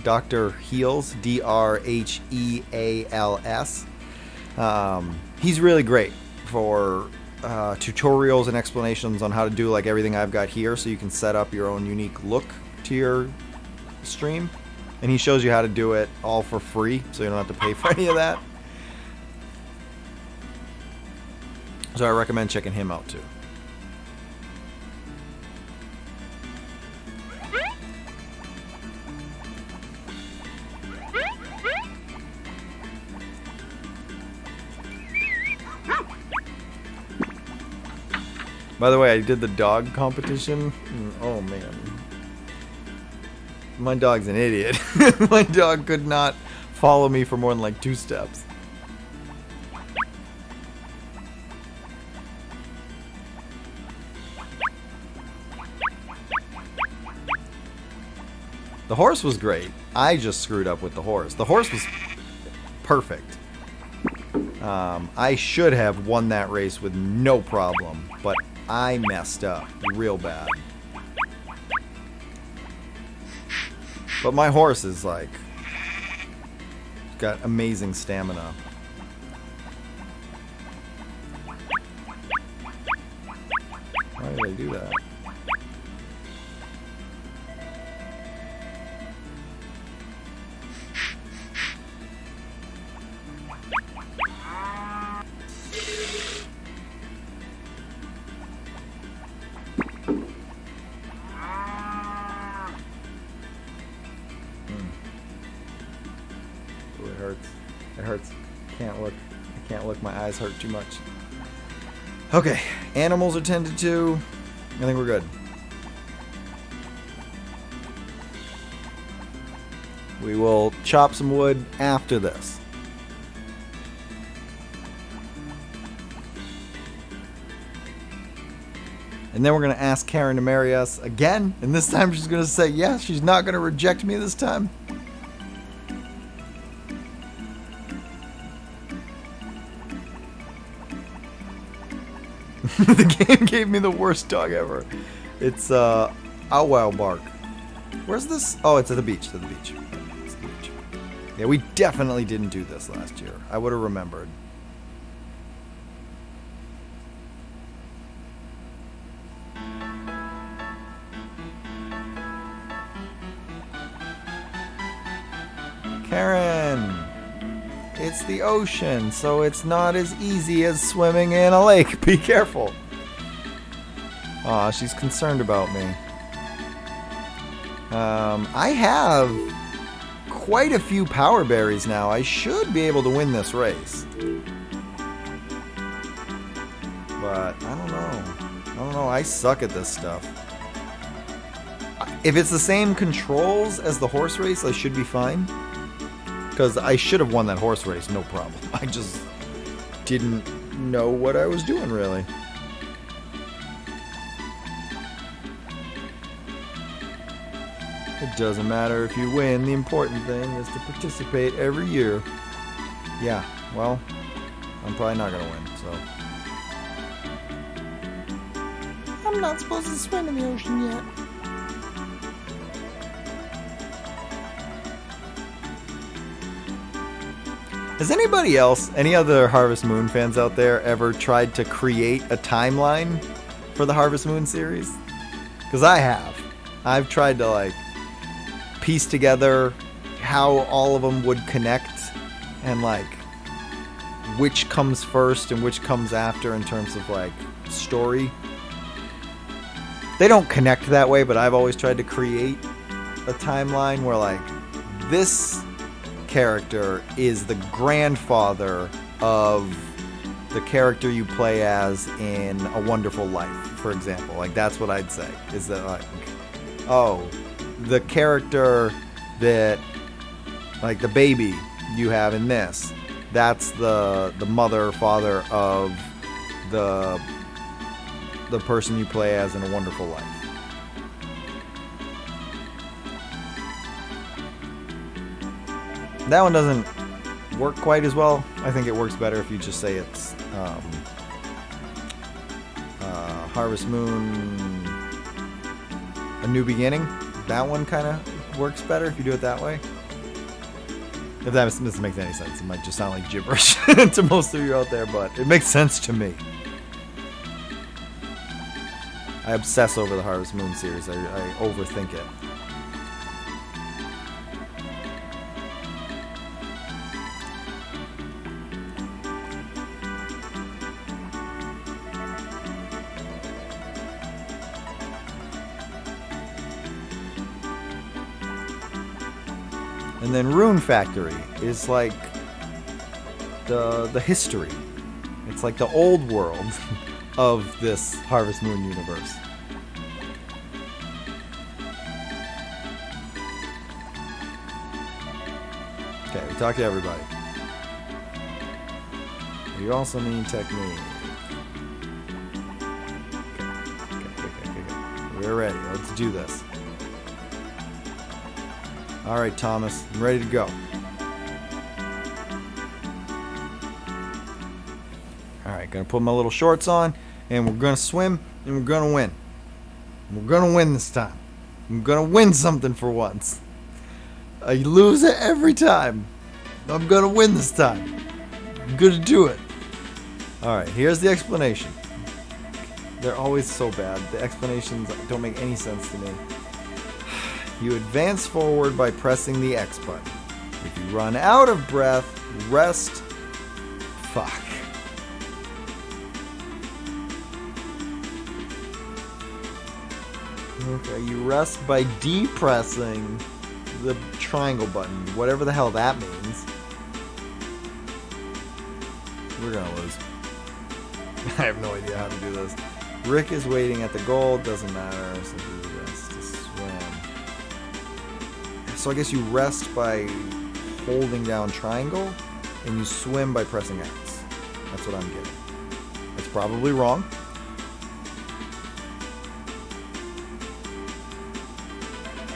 Dr. Heals, D-R-H-E-A-L-S. He's really great for tutorials and explanations on how to do like everything I've got here, so you can set up your own unique look to your stream. And he shows you how to do it all for free, so you don't have to pay for any of that. So I recommend checking him out too. By the way, I did the dog competition. Oh man. My dog's an idiot. My dog could not follow me for more than like 2 steps. The horse was great. I just screwed up with the horse. The horse was perfect. I should have won that race with no problem, but I messed up real bad. But my horse is like got amazing stamina. Why did I do that? It hurts. Can't look. I can't look. My eyes hurt too much. Okay. Animals are tended to. I think we're good. We will chop some wood after this. And then we're going to ask Karen to marry us again. And this time she's going to say yes. She's not going to reject me this time. The game gave me the worst dog ever. It's Ow Wow Bark. Where's this? Oh, it's at the beach. It's at the beach. It's the beach. Yeah, we definitely didn't do this last year. I would have remembered. Karen! It's the ocean, so it's not as easy as swimming in a lake. Be careful. Aw, she's concerned about me. I have quite a few power berries now. I should be able to win this race. But, I don't know. I suck at this stuff. If it's the same controls as the horse race, I should be fine. Because I should have won that horse race, no problem. I just didn't know what I was doing, really. It doesn't matter if you win. The important thing is to participate every year. Yeah, well, I'm probably not going to win, so. I'm not supposed to swim in the ocean yet. Has anybody else, any other Harvest Moon fans out there, ever tried to create a timeline for the Harvest Moon series? Because I have. I've tried to, like, piece together how all of them would connect and, like, which comes first and which comes after in terms of, like, story. They don't connect that way, but I've always tried to create a timeline where like this character is the grandfather of the character you play as in A Wonderful Life, for example. Like that's what I'd say, is that like, oh, the character that, like the baby you have in this, that's the mother or father of the person you play as in A Wonderful Life. That one doesn't work quite as well. I think it works better if you just say it's Harvest Moon, A New Beginning. That one kind of works better if you do it that way. If that doesn't make any sense, it might just sound like gibberish to most of you out there, but it makes sense to me. I obsess over the Harvest Moon series. I overthink it. And then Rune Factory is like the history. It's like the old world of this Harvest Moon universe. Okay, we talked to everybody. You also need technique. Okay. We're ready. Let's do this. Alright, Thomas, I'm ready to go. Alright, gonna put my little shorts on, and we're gonna swim, and we're gonna win. And we're gonna win this time. I'm gonna win something for once. I lose it every time. I'm gonna win this time. I'm gonna do it. Alright, here's the explanation. They're always so bad. The explanations don't make any sense to me. You advance forward by pressing the X button. If you run out of breath, rest. Fuck. Okay, you rest by depressing the triangle button, whatever the hell that means. We're gonna lose. I have no idea how to do this. Rick is waiting at the goal, doesn't matter. So do this to swim. So I guess you rest by holding down triangle, and you swim by pressing X. That's what I'm getting. That's probably wrong.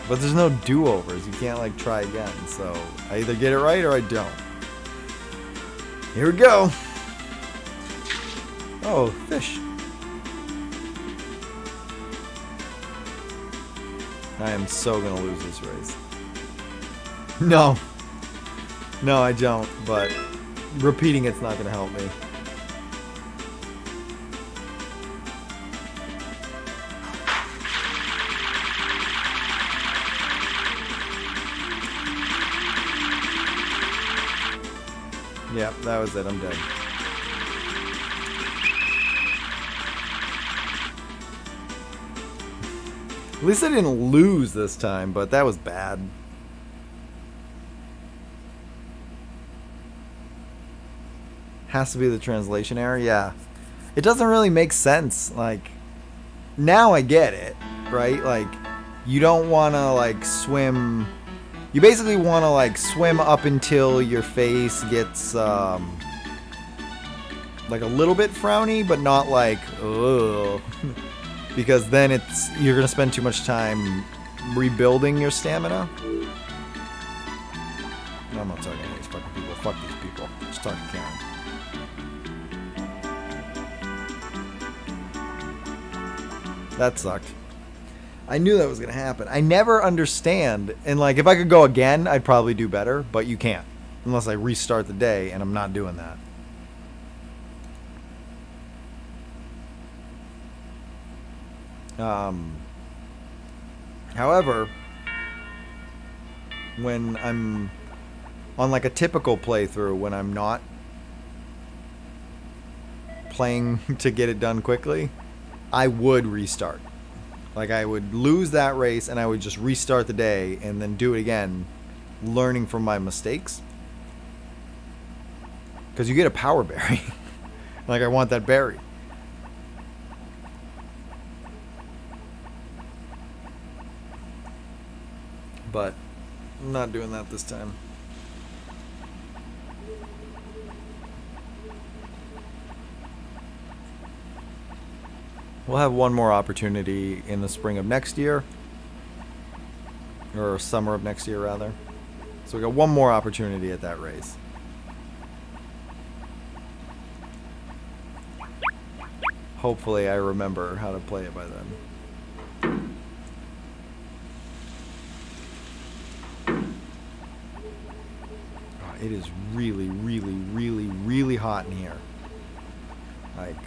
But there's no do-overs. You can't like try again. So I either get it right or I don't. Here we go. Oh, fish. I am so gonna lose this race. No. No, I don't, but repeating it's not gonna help me. Yep, that was it. I'm dead. At least I didn't lose this time, but that was bad. Has to be the translation error? Yeah. It doesn't really make sense. Like, now I get it, right? Like, you don't want to, like, swim... You basically want to, like, swim up until your face gets, like, a little bit frowny, but not, like, ugh. Because then you're going to spend too much time rebuilding your stamina. No, I'm not talking to these fucking people. Fuck these people. Just talking to Karen. That sucked. I knew that was going to happen. I never understand. And, like, if I could go again, I'd probably do better. But you can't. Unless I restart the day, and I'm not doing that. However, when I'm on, like, a typical playthrough, when I'm not playing to get it done quickly, I would restart. Like, I would lose that race and I would just restart the day and then do it again, learning from my mistakes. Because you get a power berry. Like, I want that berry. But I'm not doing that this time. We'll have one more opportunity in the spring of next year. Or summer of next year, rather. So we got one more opportunity at that race. Hopefully I remember how to play it by then. Oh, it is really, really, really, really hot in here. Like,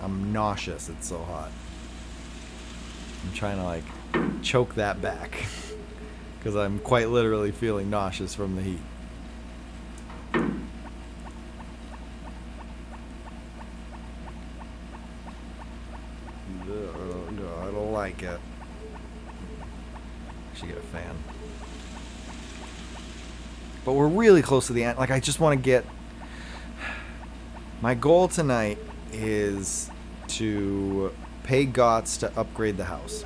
I'm nauseous. It's so hot. I'm trying to, like, choke that back. Because I'm quite literally feeling nauseous from the heat. I don't like it. I should get a fan. But we're really close to the end. Like, I just want to get... My goal tonight is to pay GOTS to upgrade the house.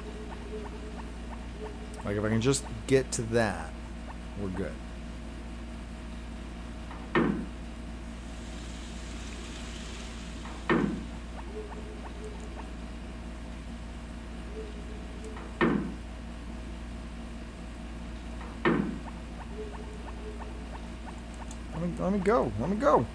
Like, if I can just get to that, we're good. Let me go. Let me go.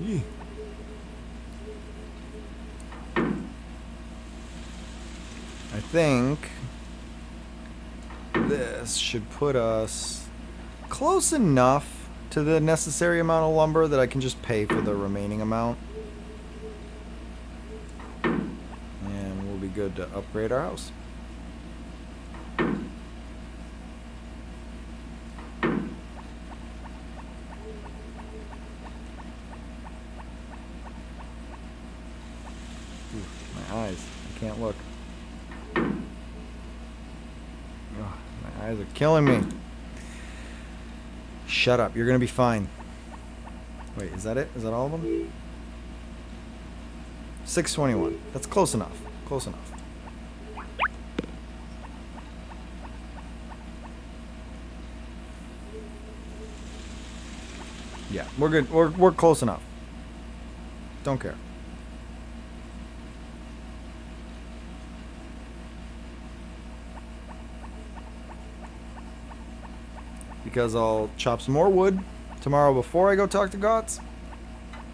Yee. I think this should put us close enough to the necessary amount of lumber that I can just pay for the remaining amount. And we'll be good to upgrade our house. Ooh, my eyes. I can't look. Oh, my eyes are killing me. Shut up. You're going to be fine. Wait, is that it? Is that all of them? 621. That's close enough. Close enough. Yeah, we're good. We're close enough. Don't care. Because I'll chop some more wood tomorrow before I go talk to GOTS.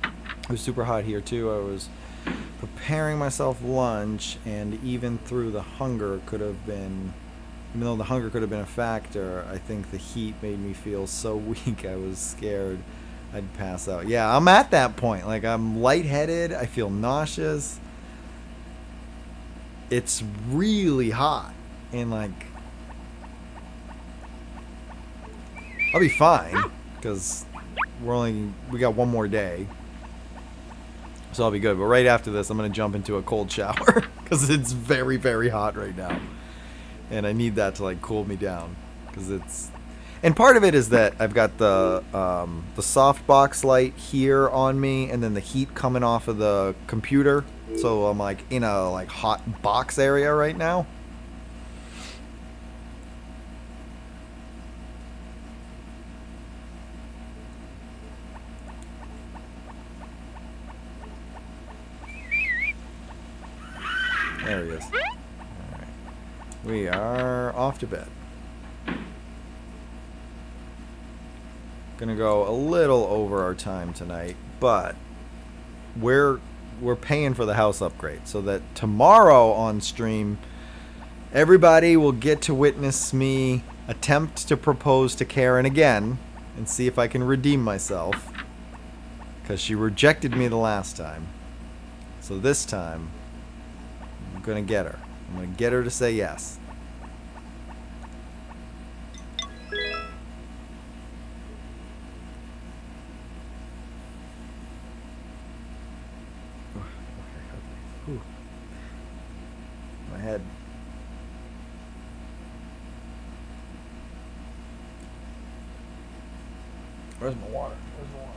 It was super hot here too. I was preparing myself lunch, and even through the hunger could have been, even though the hunger could have been a factor, I think the heat made me feel so weak I was scared I'd pass out. Yeah, I'm at that point. Like, I'm lightheaded. I feel nauseous. It's really hot. And, like, I'll be fine. Because we got one more day. So I'll be good. But right after this, I'm going to jump into a cold shower. Because it's very, very hot right now. And I need that to, like, cool me down. Because it's... And part of it is that I've got the softbox light here on me, and then the heat coming off of the computer. So I'm like in a like hot box area right now. There he is. All right. We are off to bed. Gonna go a little over our time tonight, but we're paying for the house upgrade so that tomorrow on stream everybody will get to witness me attempt to propose to Karen again and see if I can redeem myself, because she rejected me the last time. So this time gonna get her. I'm gonna get her to say yes. Whew. My head. Where's my water? Where's my water?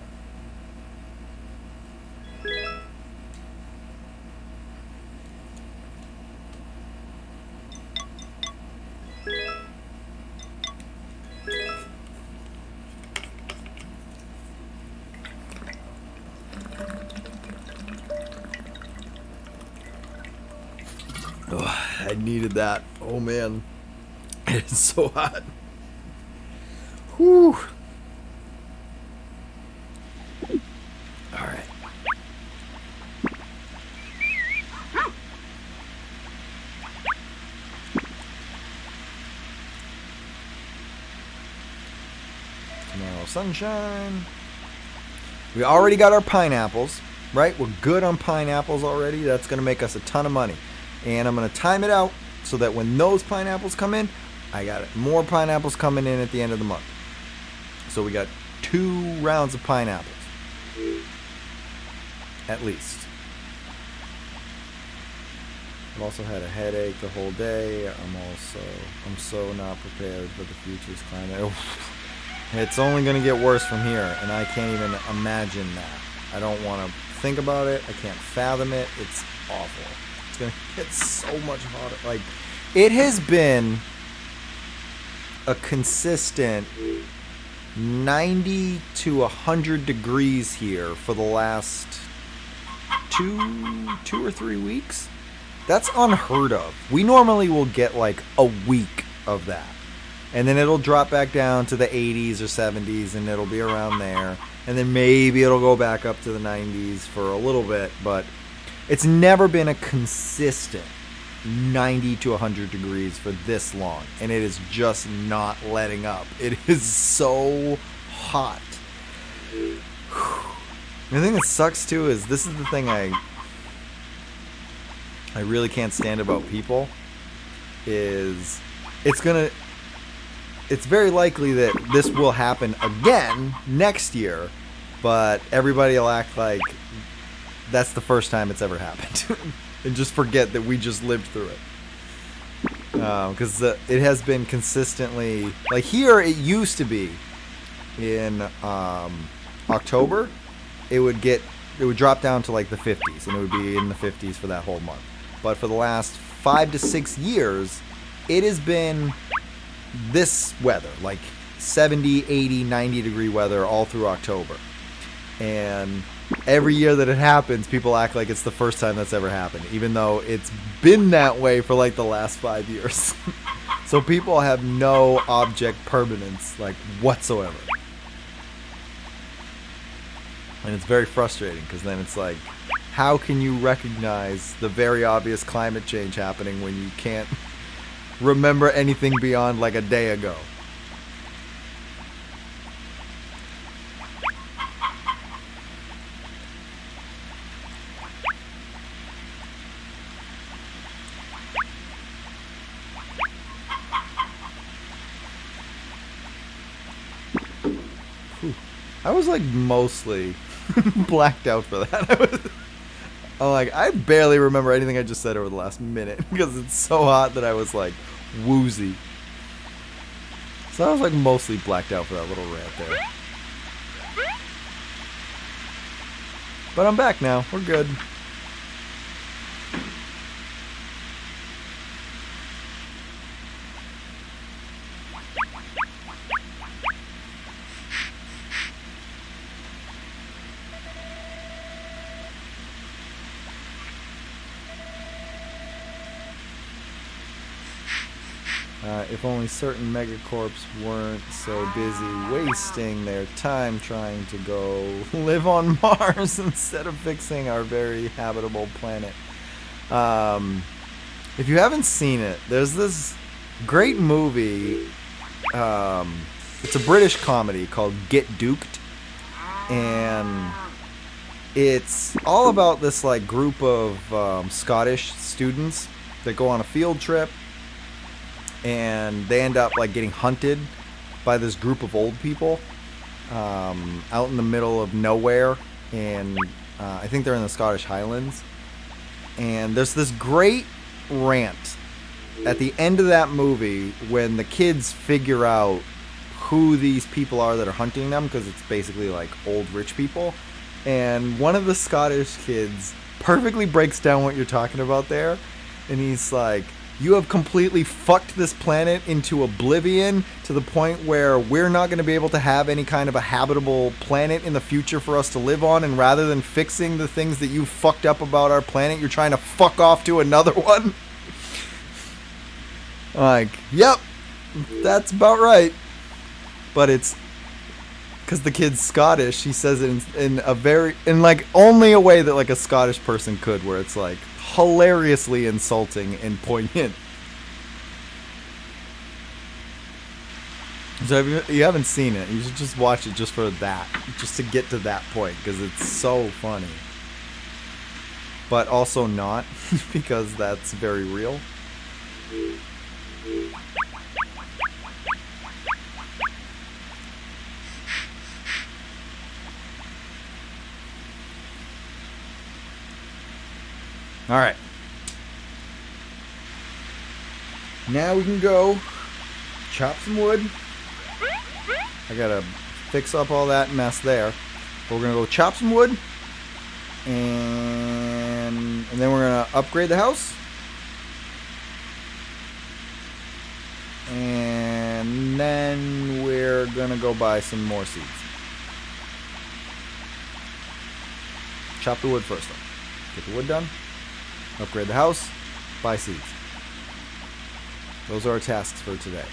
Oh, I needed that. Oh man, it is so hot. Whew. All right. Tomorrow, sunshine. We already got our pineapples, right? We're good on pineapples already. That's going to make us a ton of money. And I'm going to time it out so that when those pineapples come in, I got more pineapples coming in at the end of the month. So we got 2 rounds of pineapples. At least. I've also had a headache the whole day. I'm so not prepared for the future's climate. It's only going to get worse from here, and I can't even imagine that. I don't want to think about it. I can't fathom it. It's awful. It's going to get so much hotter. Like, it has been a consistent 90 to 100 degrees here for the last two or 3 weeks. That's unheard of. We normally will get like a week of that. And then it'll drop back down to the 80s or 70s, and it'll be around there. And then maybe it'll go back up to the 90s for a little bit, but it's never been a consistent 90 to 100 degrees for this long. And it is just not letting up. It is so hot. The thing that sucks too is this is the thing I really can't stand about people is it's very likely that this will happen again next year, but everybody will act like that's the first time it's ever happened and just forget that we just lived through it. Because it has been consistently, like here it used to be in October, it would drop down to like the 50s, and it would be in the 50s for that whole month. But for the last 5 to 6 years, it has been this weather, like 70, 80, 90 degree weather all through October. And every year that it happens, people act like it's the first time that's ever happened, even though it's been that way for like the last 5 years. So people have no object permanence, like whatsoever. And it's very frustrating because then it's like, how can you recognize the very obvious climate change happening when you can't remember anything beyond like a day ago? I was like mostly blacked out for that. I barely remember anything I just said over the last minute because it's so hot that I was like woozy. So I was like mostly blacked out for that little rant there. But I'm back now. We're good. If only certain megacorps weren't so busy wasting their time trying to go live on Mars instead of fixing our very habitable planet. If you haven't seen it, there's this great movie. It's a British comedy called Get Duked. And it's all about this like group of Scottish students They go on a field trip, and they end up like getting hunted by this group of old people out in the middle of nowhere, and I think they're in the Scottish Highlands. And there's this great rant at the end of that movie when the kids figure out who these people are that are hunting them, because it's basically like old rich people. And one of the Scottish kids perfectly breaks down what you're talking about there. And he's like, you have completely fucked this planet into oblivion to the point where we're not going to be able to have any kind of a habitable planet in the future for us to live on. And rather than fixing the things that you fucked up about our planet, you're trying to fuck off to another one. Like, yep, that's about right. But it's because the kid's Scottish. He says it in like only a way that like a Scottish person could, where it's like hilariously insulting and poignant. So if you haven't seen it, you should just watch it just for that, just to get to that point, because it's so funny. But also not, because that's very real. All right. Now we can go chop some wood. I gotta fix up all that mess there. But we're gonna go chop some wood, and then we're gonna upgrade the house, and then we're gonna go buy some more seeds. Chop the wood first, though. Get the wood done. Upgrade the house, buy seeds. Those are our tasks for today.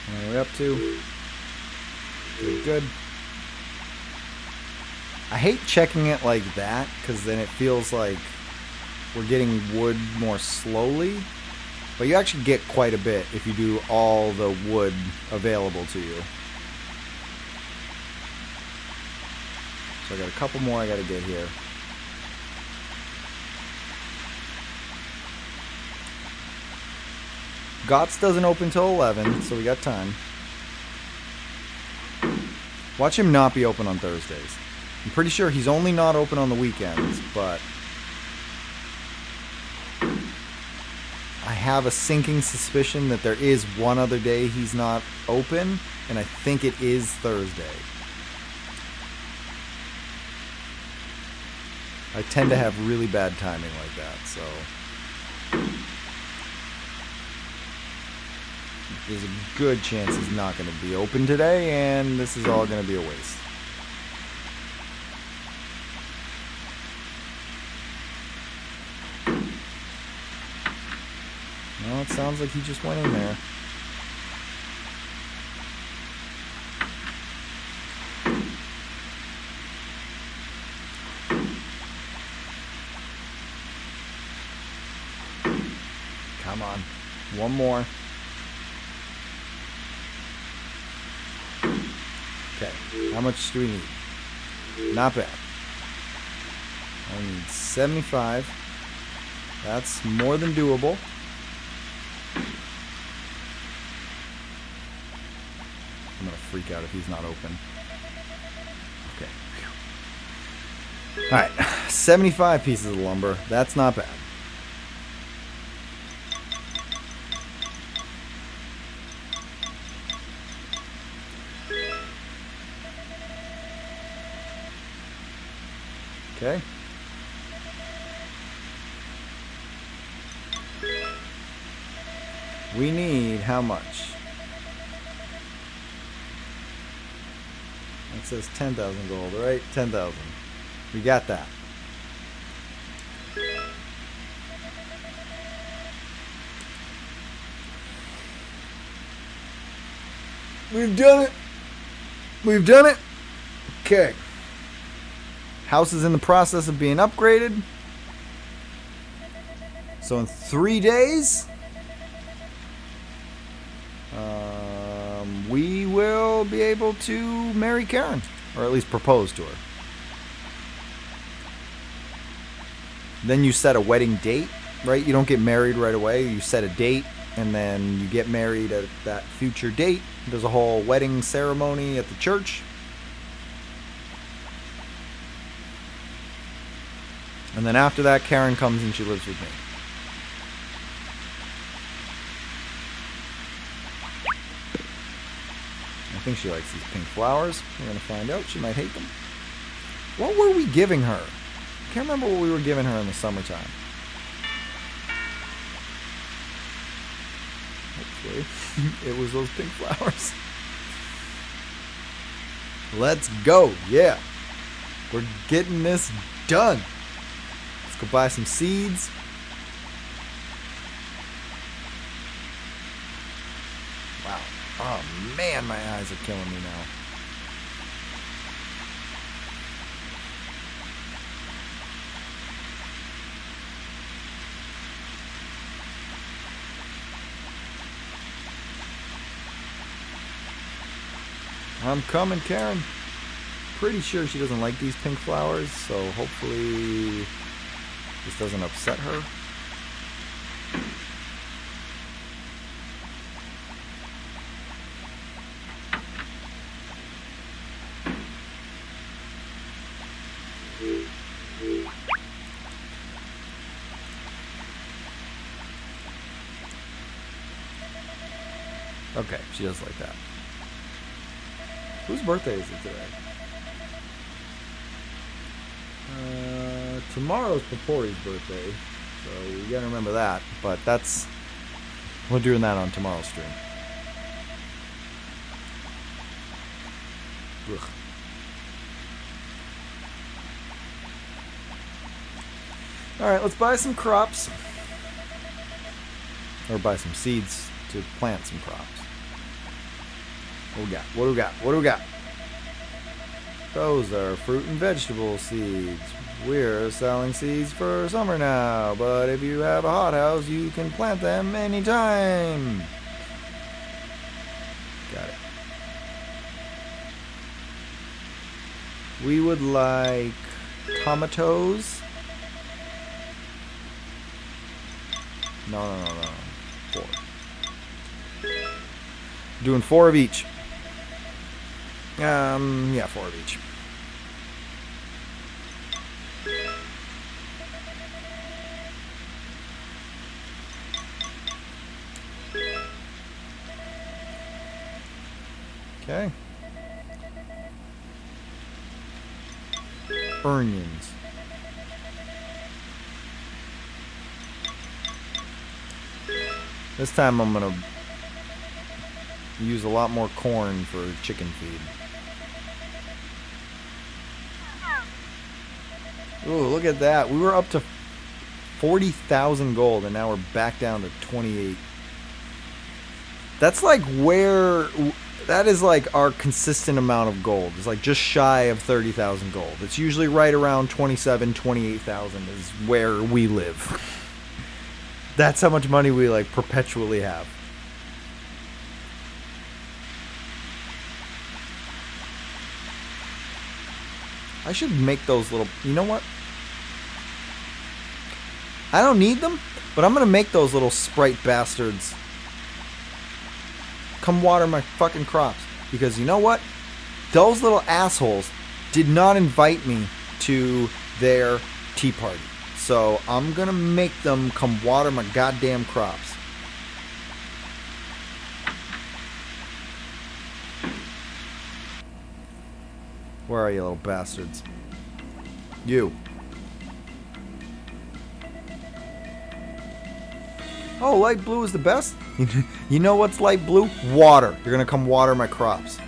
What are we up to? Good. I hate checking it like that, because then it feels like we're getting wood more slowly. But you actually get quite a bit if you do all the wood available to you. So I got a couple more I gotta get here. GOTS doesn't open till 11, so we got time. Watch him not be open on Thursdays. I'm pretty sure he's only not open on the weekends, but I have a sinking suspicion that there is one other day he's not open, and I think it is Thursday. I tend to have really bad timing like that, so there's a good chance he's not going to be open today, and this is all going to be a waste. Well, it sounds like he just went in there. Come on. One more. Okay, how much do we need? Not bad. I need 75. That's more than doable. I'm gonna freak out if he's not open. Okay. Alright, 75 pieces of lumber. That's not bad. Okay. We need how much? It says 10,000 gold, right? 10,000. We got that. We've done it. We've done it. Okay. House is in the process of being upgraded. So in 3 days, we will be able to marry Karen. Or at least propose to her. Then you set a wedding date, right? You don't get married right away. You set a date, and then you get married at that future date. There's a whole wedding ceremony at the church. And then after that, Karen comes and she lives with me. I think she likes these pink flowers. We're going to find out. She might hate them. What were we giving her? I can't remember what we were giving her in the summertime. Hopefully, it was those pink flowers. Let's go. Yeah. We're getting this done. Let's go buy some seeds. Wow. Oh man, my eyes are killing me now. I'm coming, Karen. Pretty sure she doesn't like these pink flowers, so hopefully this doesn't upset her. Okay, she does like that. Whose birthday is it today? Tomorrow's Papori's birthday, so you gotta remember that. But we're doing that on tomorrow's stream. Ugh. All right, let's buy some crops, or buy some seeds to plant some crops. What we got? What do we got? What do we got? Those are fruit and vegetable seeds. We're selling seeds for summer now, but if you have a hothouse, you can plant them anytime. Got it. We would like tomatoes. No. 4. Doing 4 of each. Yeah, 4 of each. Okay. Onions. This time I'm gonna use a lot more corn for chicken feed. Ooh, look at that. We were up to 40,000 gold, and now we're back down to 28. That's like that is like our consistent amount of gold. It's like just shy of 30,000 gold. It's usually right around 27, 28,000 is where we live. That's how much money we like perpetually have. I should make those little... You know what? I don't need them, but I'm going to make those little sprite bastards come water my fucking crops. Because you know what? Those little assholes did not invite me to their tea party. So I'm going to make them come water my goddamn crops. Where are you, little bastards? You. Oh, light blue is the best? You know what's light blue? Water. You're gonna come water my crops.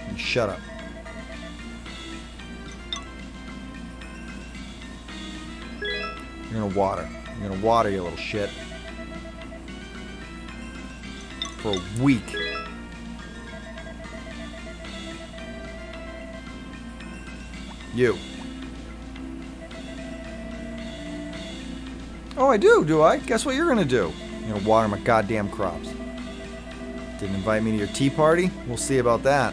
And shut up. You're gonna water. You're gonna water, you little shit. for a week. You. Oh, I do I? Guess what you're gonna do? You're gonna water my goddamn crops. Didn't invite me to your tea party? We'll see about that.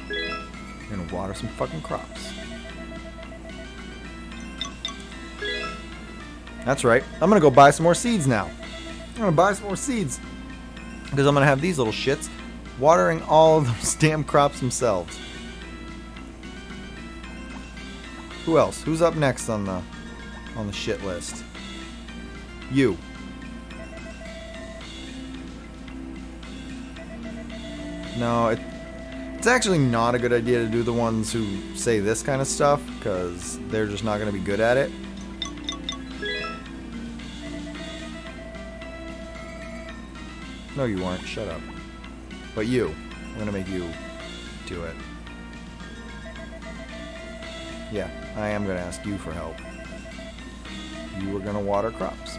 You're gonna water some fucking crops. That's right. I'm gonna go buy some more seeds now. I'm gonna buy some more seeds. Because I'm gonna have these little shits watering all of those damn crops themselves. Who else? Who's up next on the shit list? You. No, it's actually not a good idea to do the ones who say this kind of stuff, because they're just not going to be good at it. No, you weren't. Shut up. But you. I'm going to make you do it. Yeah, I am going to ask you for help. You were going to water crops.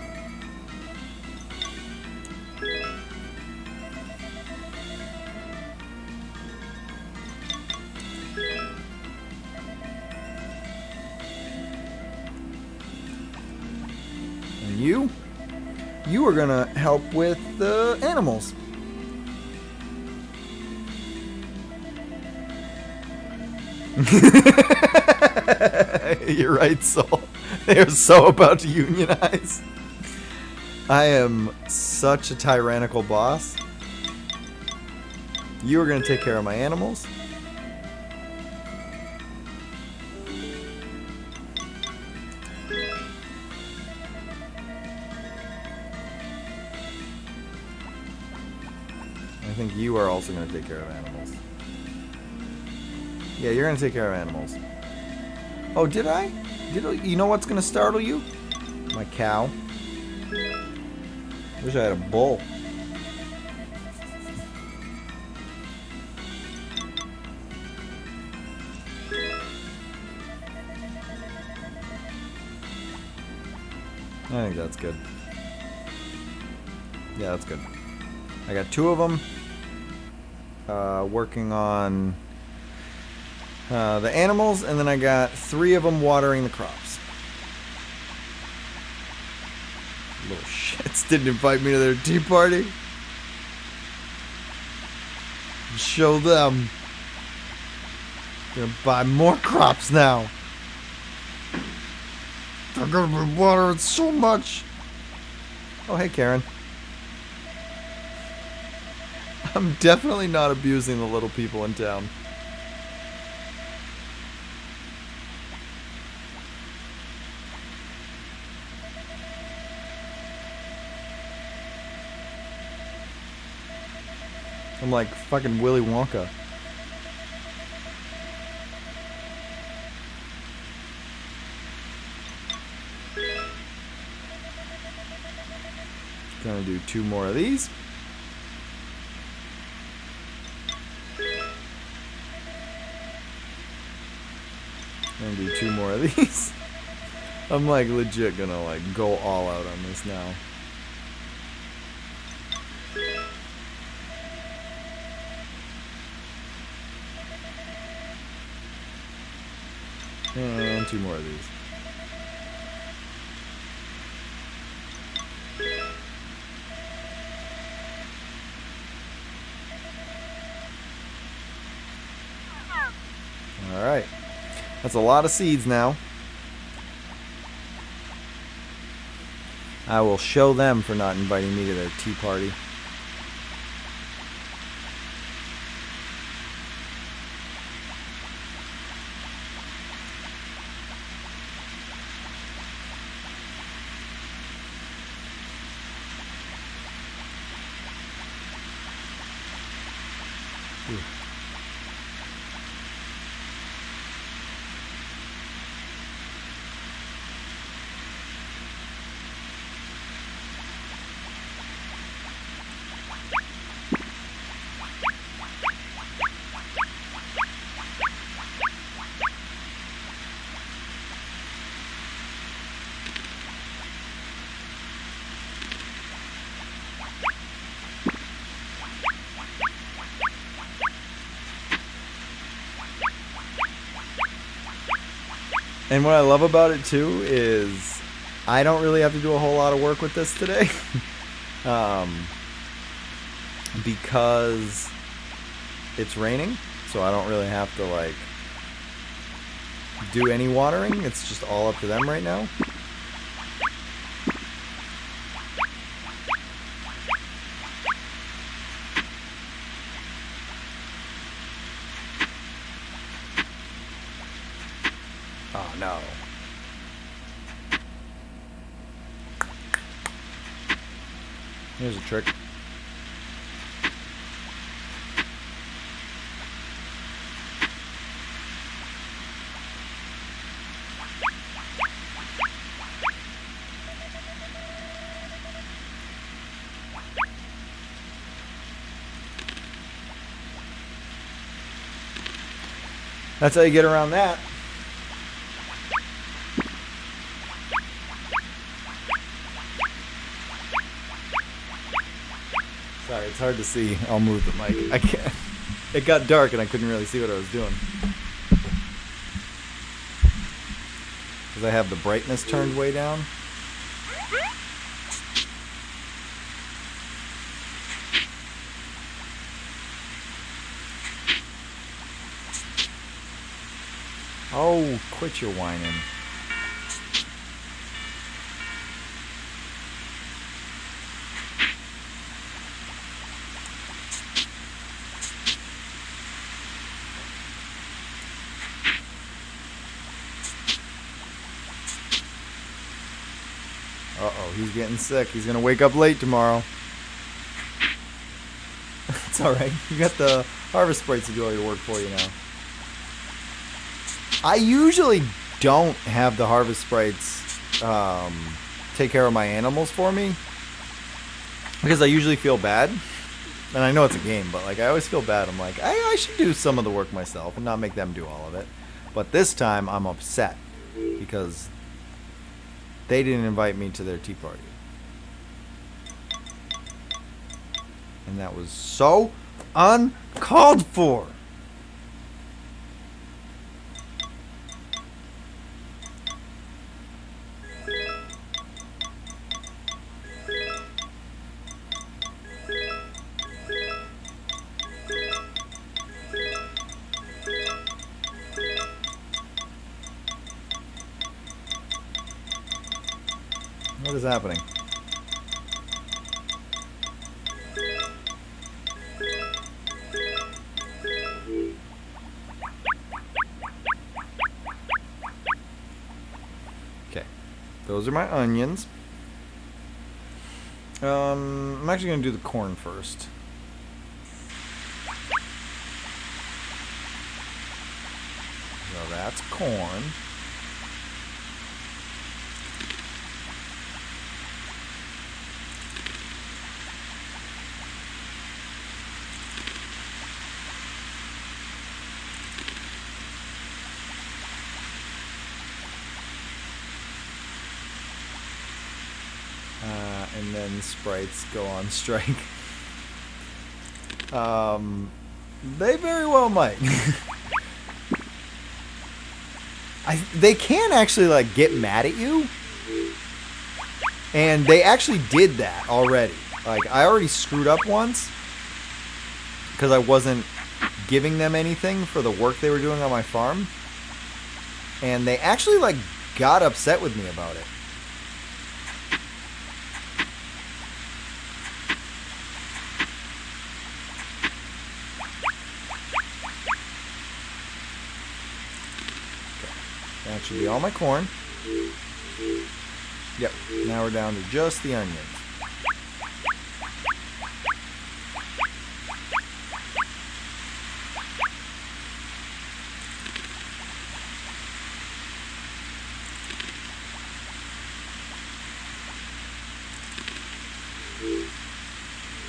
And you are going to help with the animals. You're right, Soul. They are so about to unionize. I am such a tyrannical boss. You are going to take care of my animals. I think you are also going to take care of animals. Yeah, you're going to take care of animals. Oh, did I? You know what's going to startle you? My cow. Wish I had a bull. I think that's good. Yeah, that's good. I got 2 of them working on the animals, and then I got 3 of them watering the crops. Little shits didn't invite me to their tea party. Show them. Gonna buy more crops now. They're gonna be watering so much. Oh, hey, Karen. I'm definitely not abusing the little people in town. I'm like fucking Willy Wonka. Gonna do 2 more of these. Gonna do 2 more of these. I'm like legit gonna like go all out on this now. And 2 more of these. Alright. That's a lot of seeds now. I will show them for not inviting me to their tea party. And what I love about it too is I don't really have to do a whole lot of work with this today. Because it's raining, so I don't really have to like do any watering. It's just all up to them right now. Oh no. Here's a trick. That's how you get around that. Sorry, it's hard to see. I'll move the mic. I can't. It got dark and I couldn't really see what I was doing. Because I have the brightness turned way down. Oh, quit your whining. Uh-oh, he's getting sick. He's gonna wake up late tomorrow. It's alright. You got the harvest sprites to do all your work for you now. I usually don't have the harvest sprites take care of my animals for me. Because I usually feel bad. And I know it's a game, but like I always feel bad. I'm like, I should do some of the work myself and not make them do all of it. But this time I'm upset because they didn't invite me to their tea party. And that was so uncalled for. What is happening? Okay, those are my onions. I'm actually going to do the corn first. So that's corn. And then sprites go on strike. They very well might. They can actually like get mad at you, and they actually did that already. Like I already screwed up once because I wasn't giving them anything for the work they were doing on my farm, and they actually like got upset with me about it. That should be all my corn. Yep, now we're down to just the onions.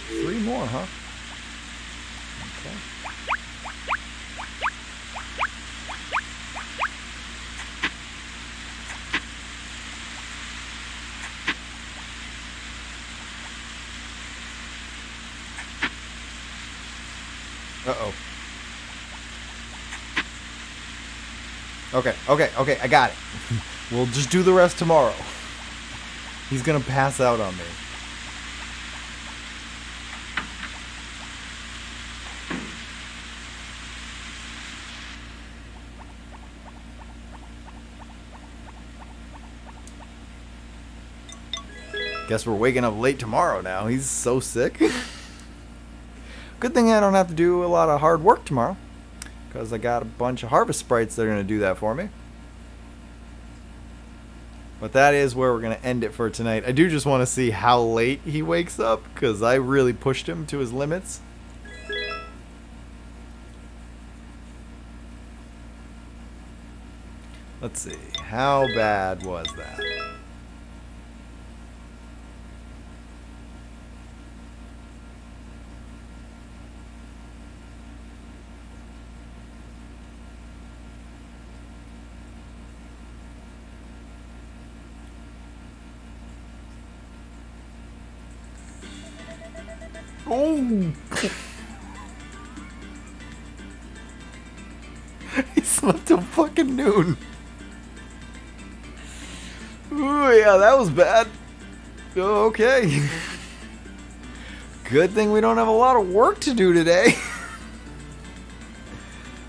Three more, huh? Okay. Uh-oh. Okay, I got it. We'll just do the rest tomorrow. He's gonna pass out on me. Guess we're waking up late tomorrow now. He's so sick. Good thing I don't have to do a lot of hard work tomorrow, because I got a bunch of harvest sprites that are going to do that for me. But that is where we're going to end it for tonight. I do just want to see how late he wakes up, because I really pushed him to his limits. Let's see. How bad was that? Oh! He slept till fucking noon. Ooh, yeah, that was bad. Okay. Good thing we don't have a lot of work to do today.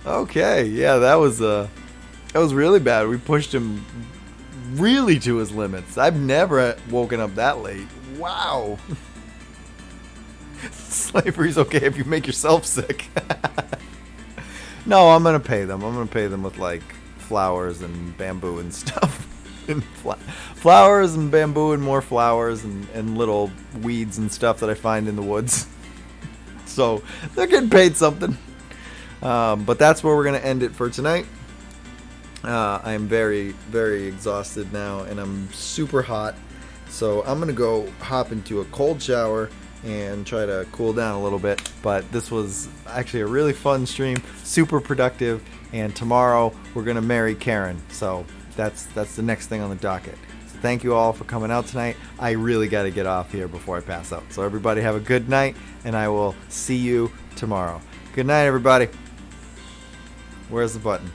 Okay, yeah, that was really bad. We pushed him really to his limits. I've never woken up that late. Wow. Slavery's okay if you make yourself sick. No, I'm gonna pay them. I'm gonna pay them with like flowers and bamboo and stuff. And flowers and bamboo and more flowers and little weeds and stuff that I find in the woods. So they're getting paid something. But that's where we're gonna end it for tonight. I'm very, very exhausted now, and I'm super hot. So I'm gonna go hop into a cold shower and try to cool down a little bit. But this was actually a really fun stream, super productive, and tomorrow we're gonna marry Karen. So that's the next thing on the docket. So thank you all for coming out tonight. I really got to get off here before I pass out. So everybody have a good night, and I will see you tomorrow. Good night, everybody. Where's the button?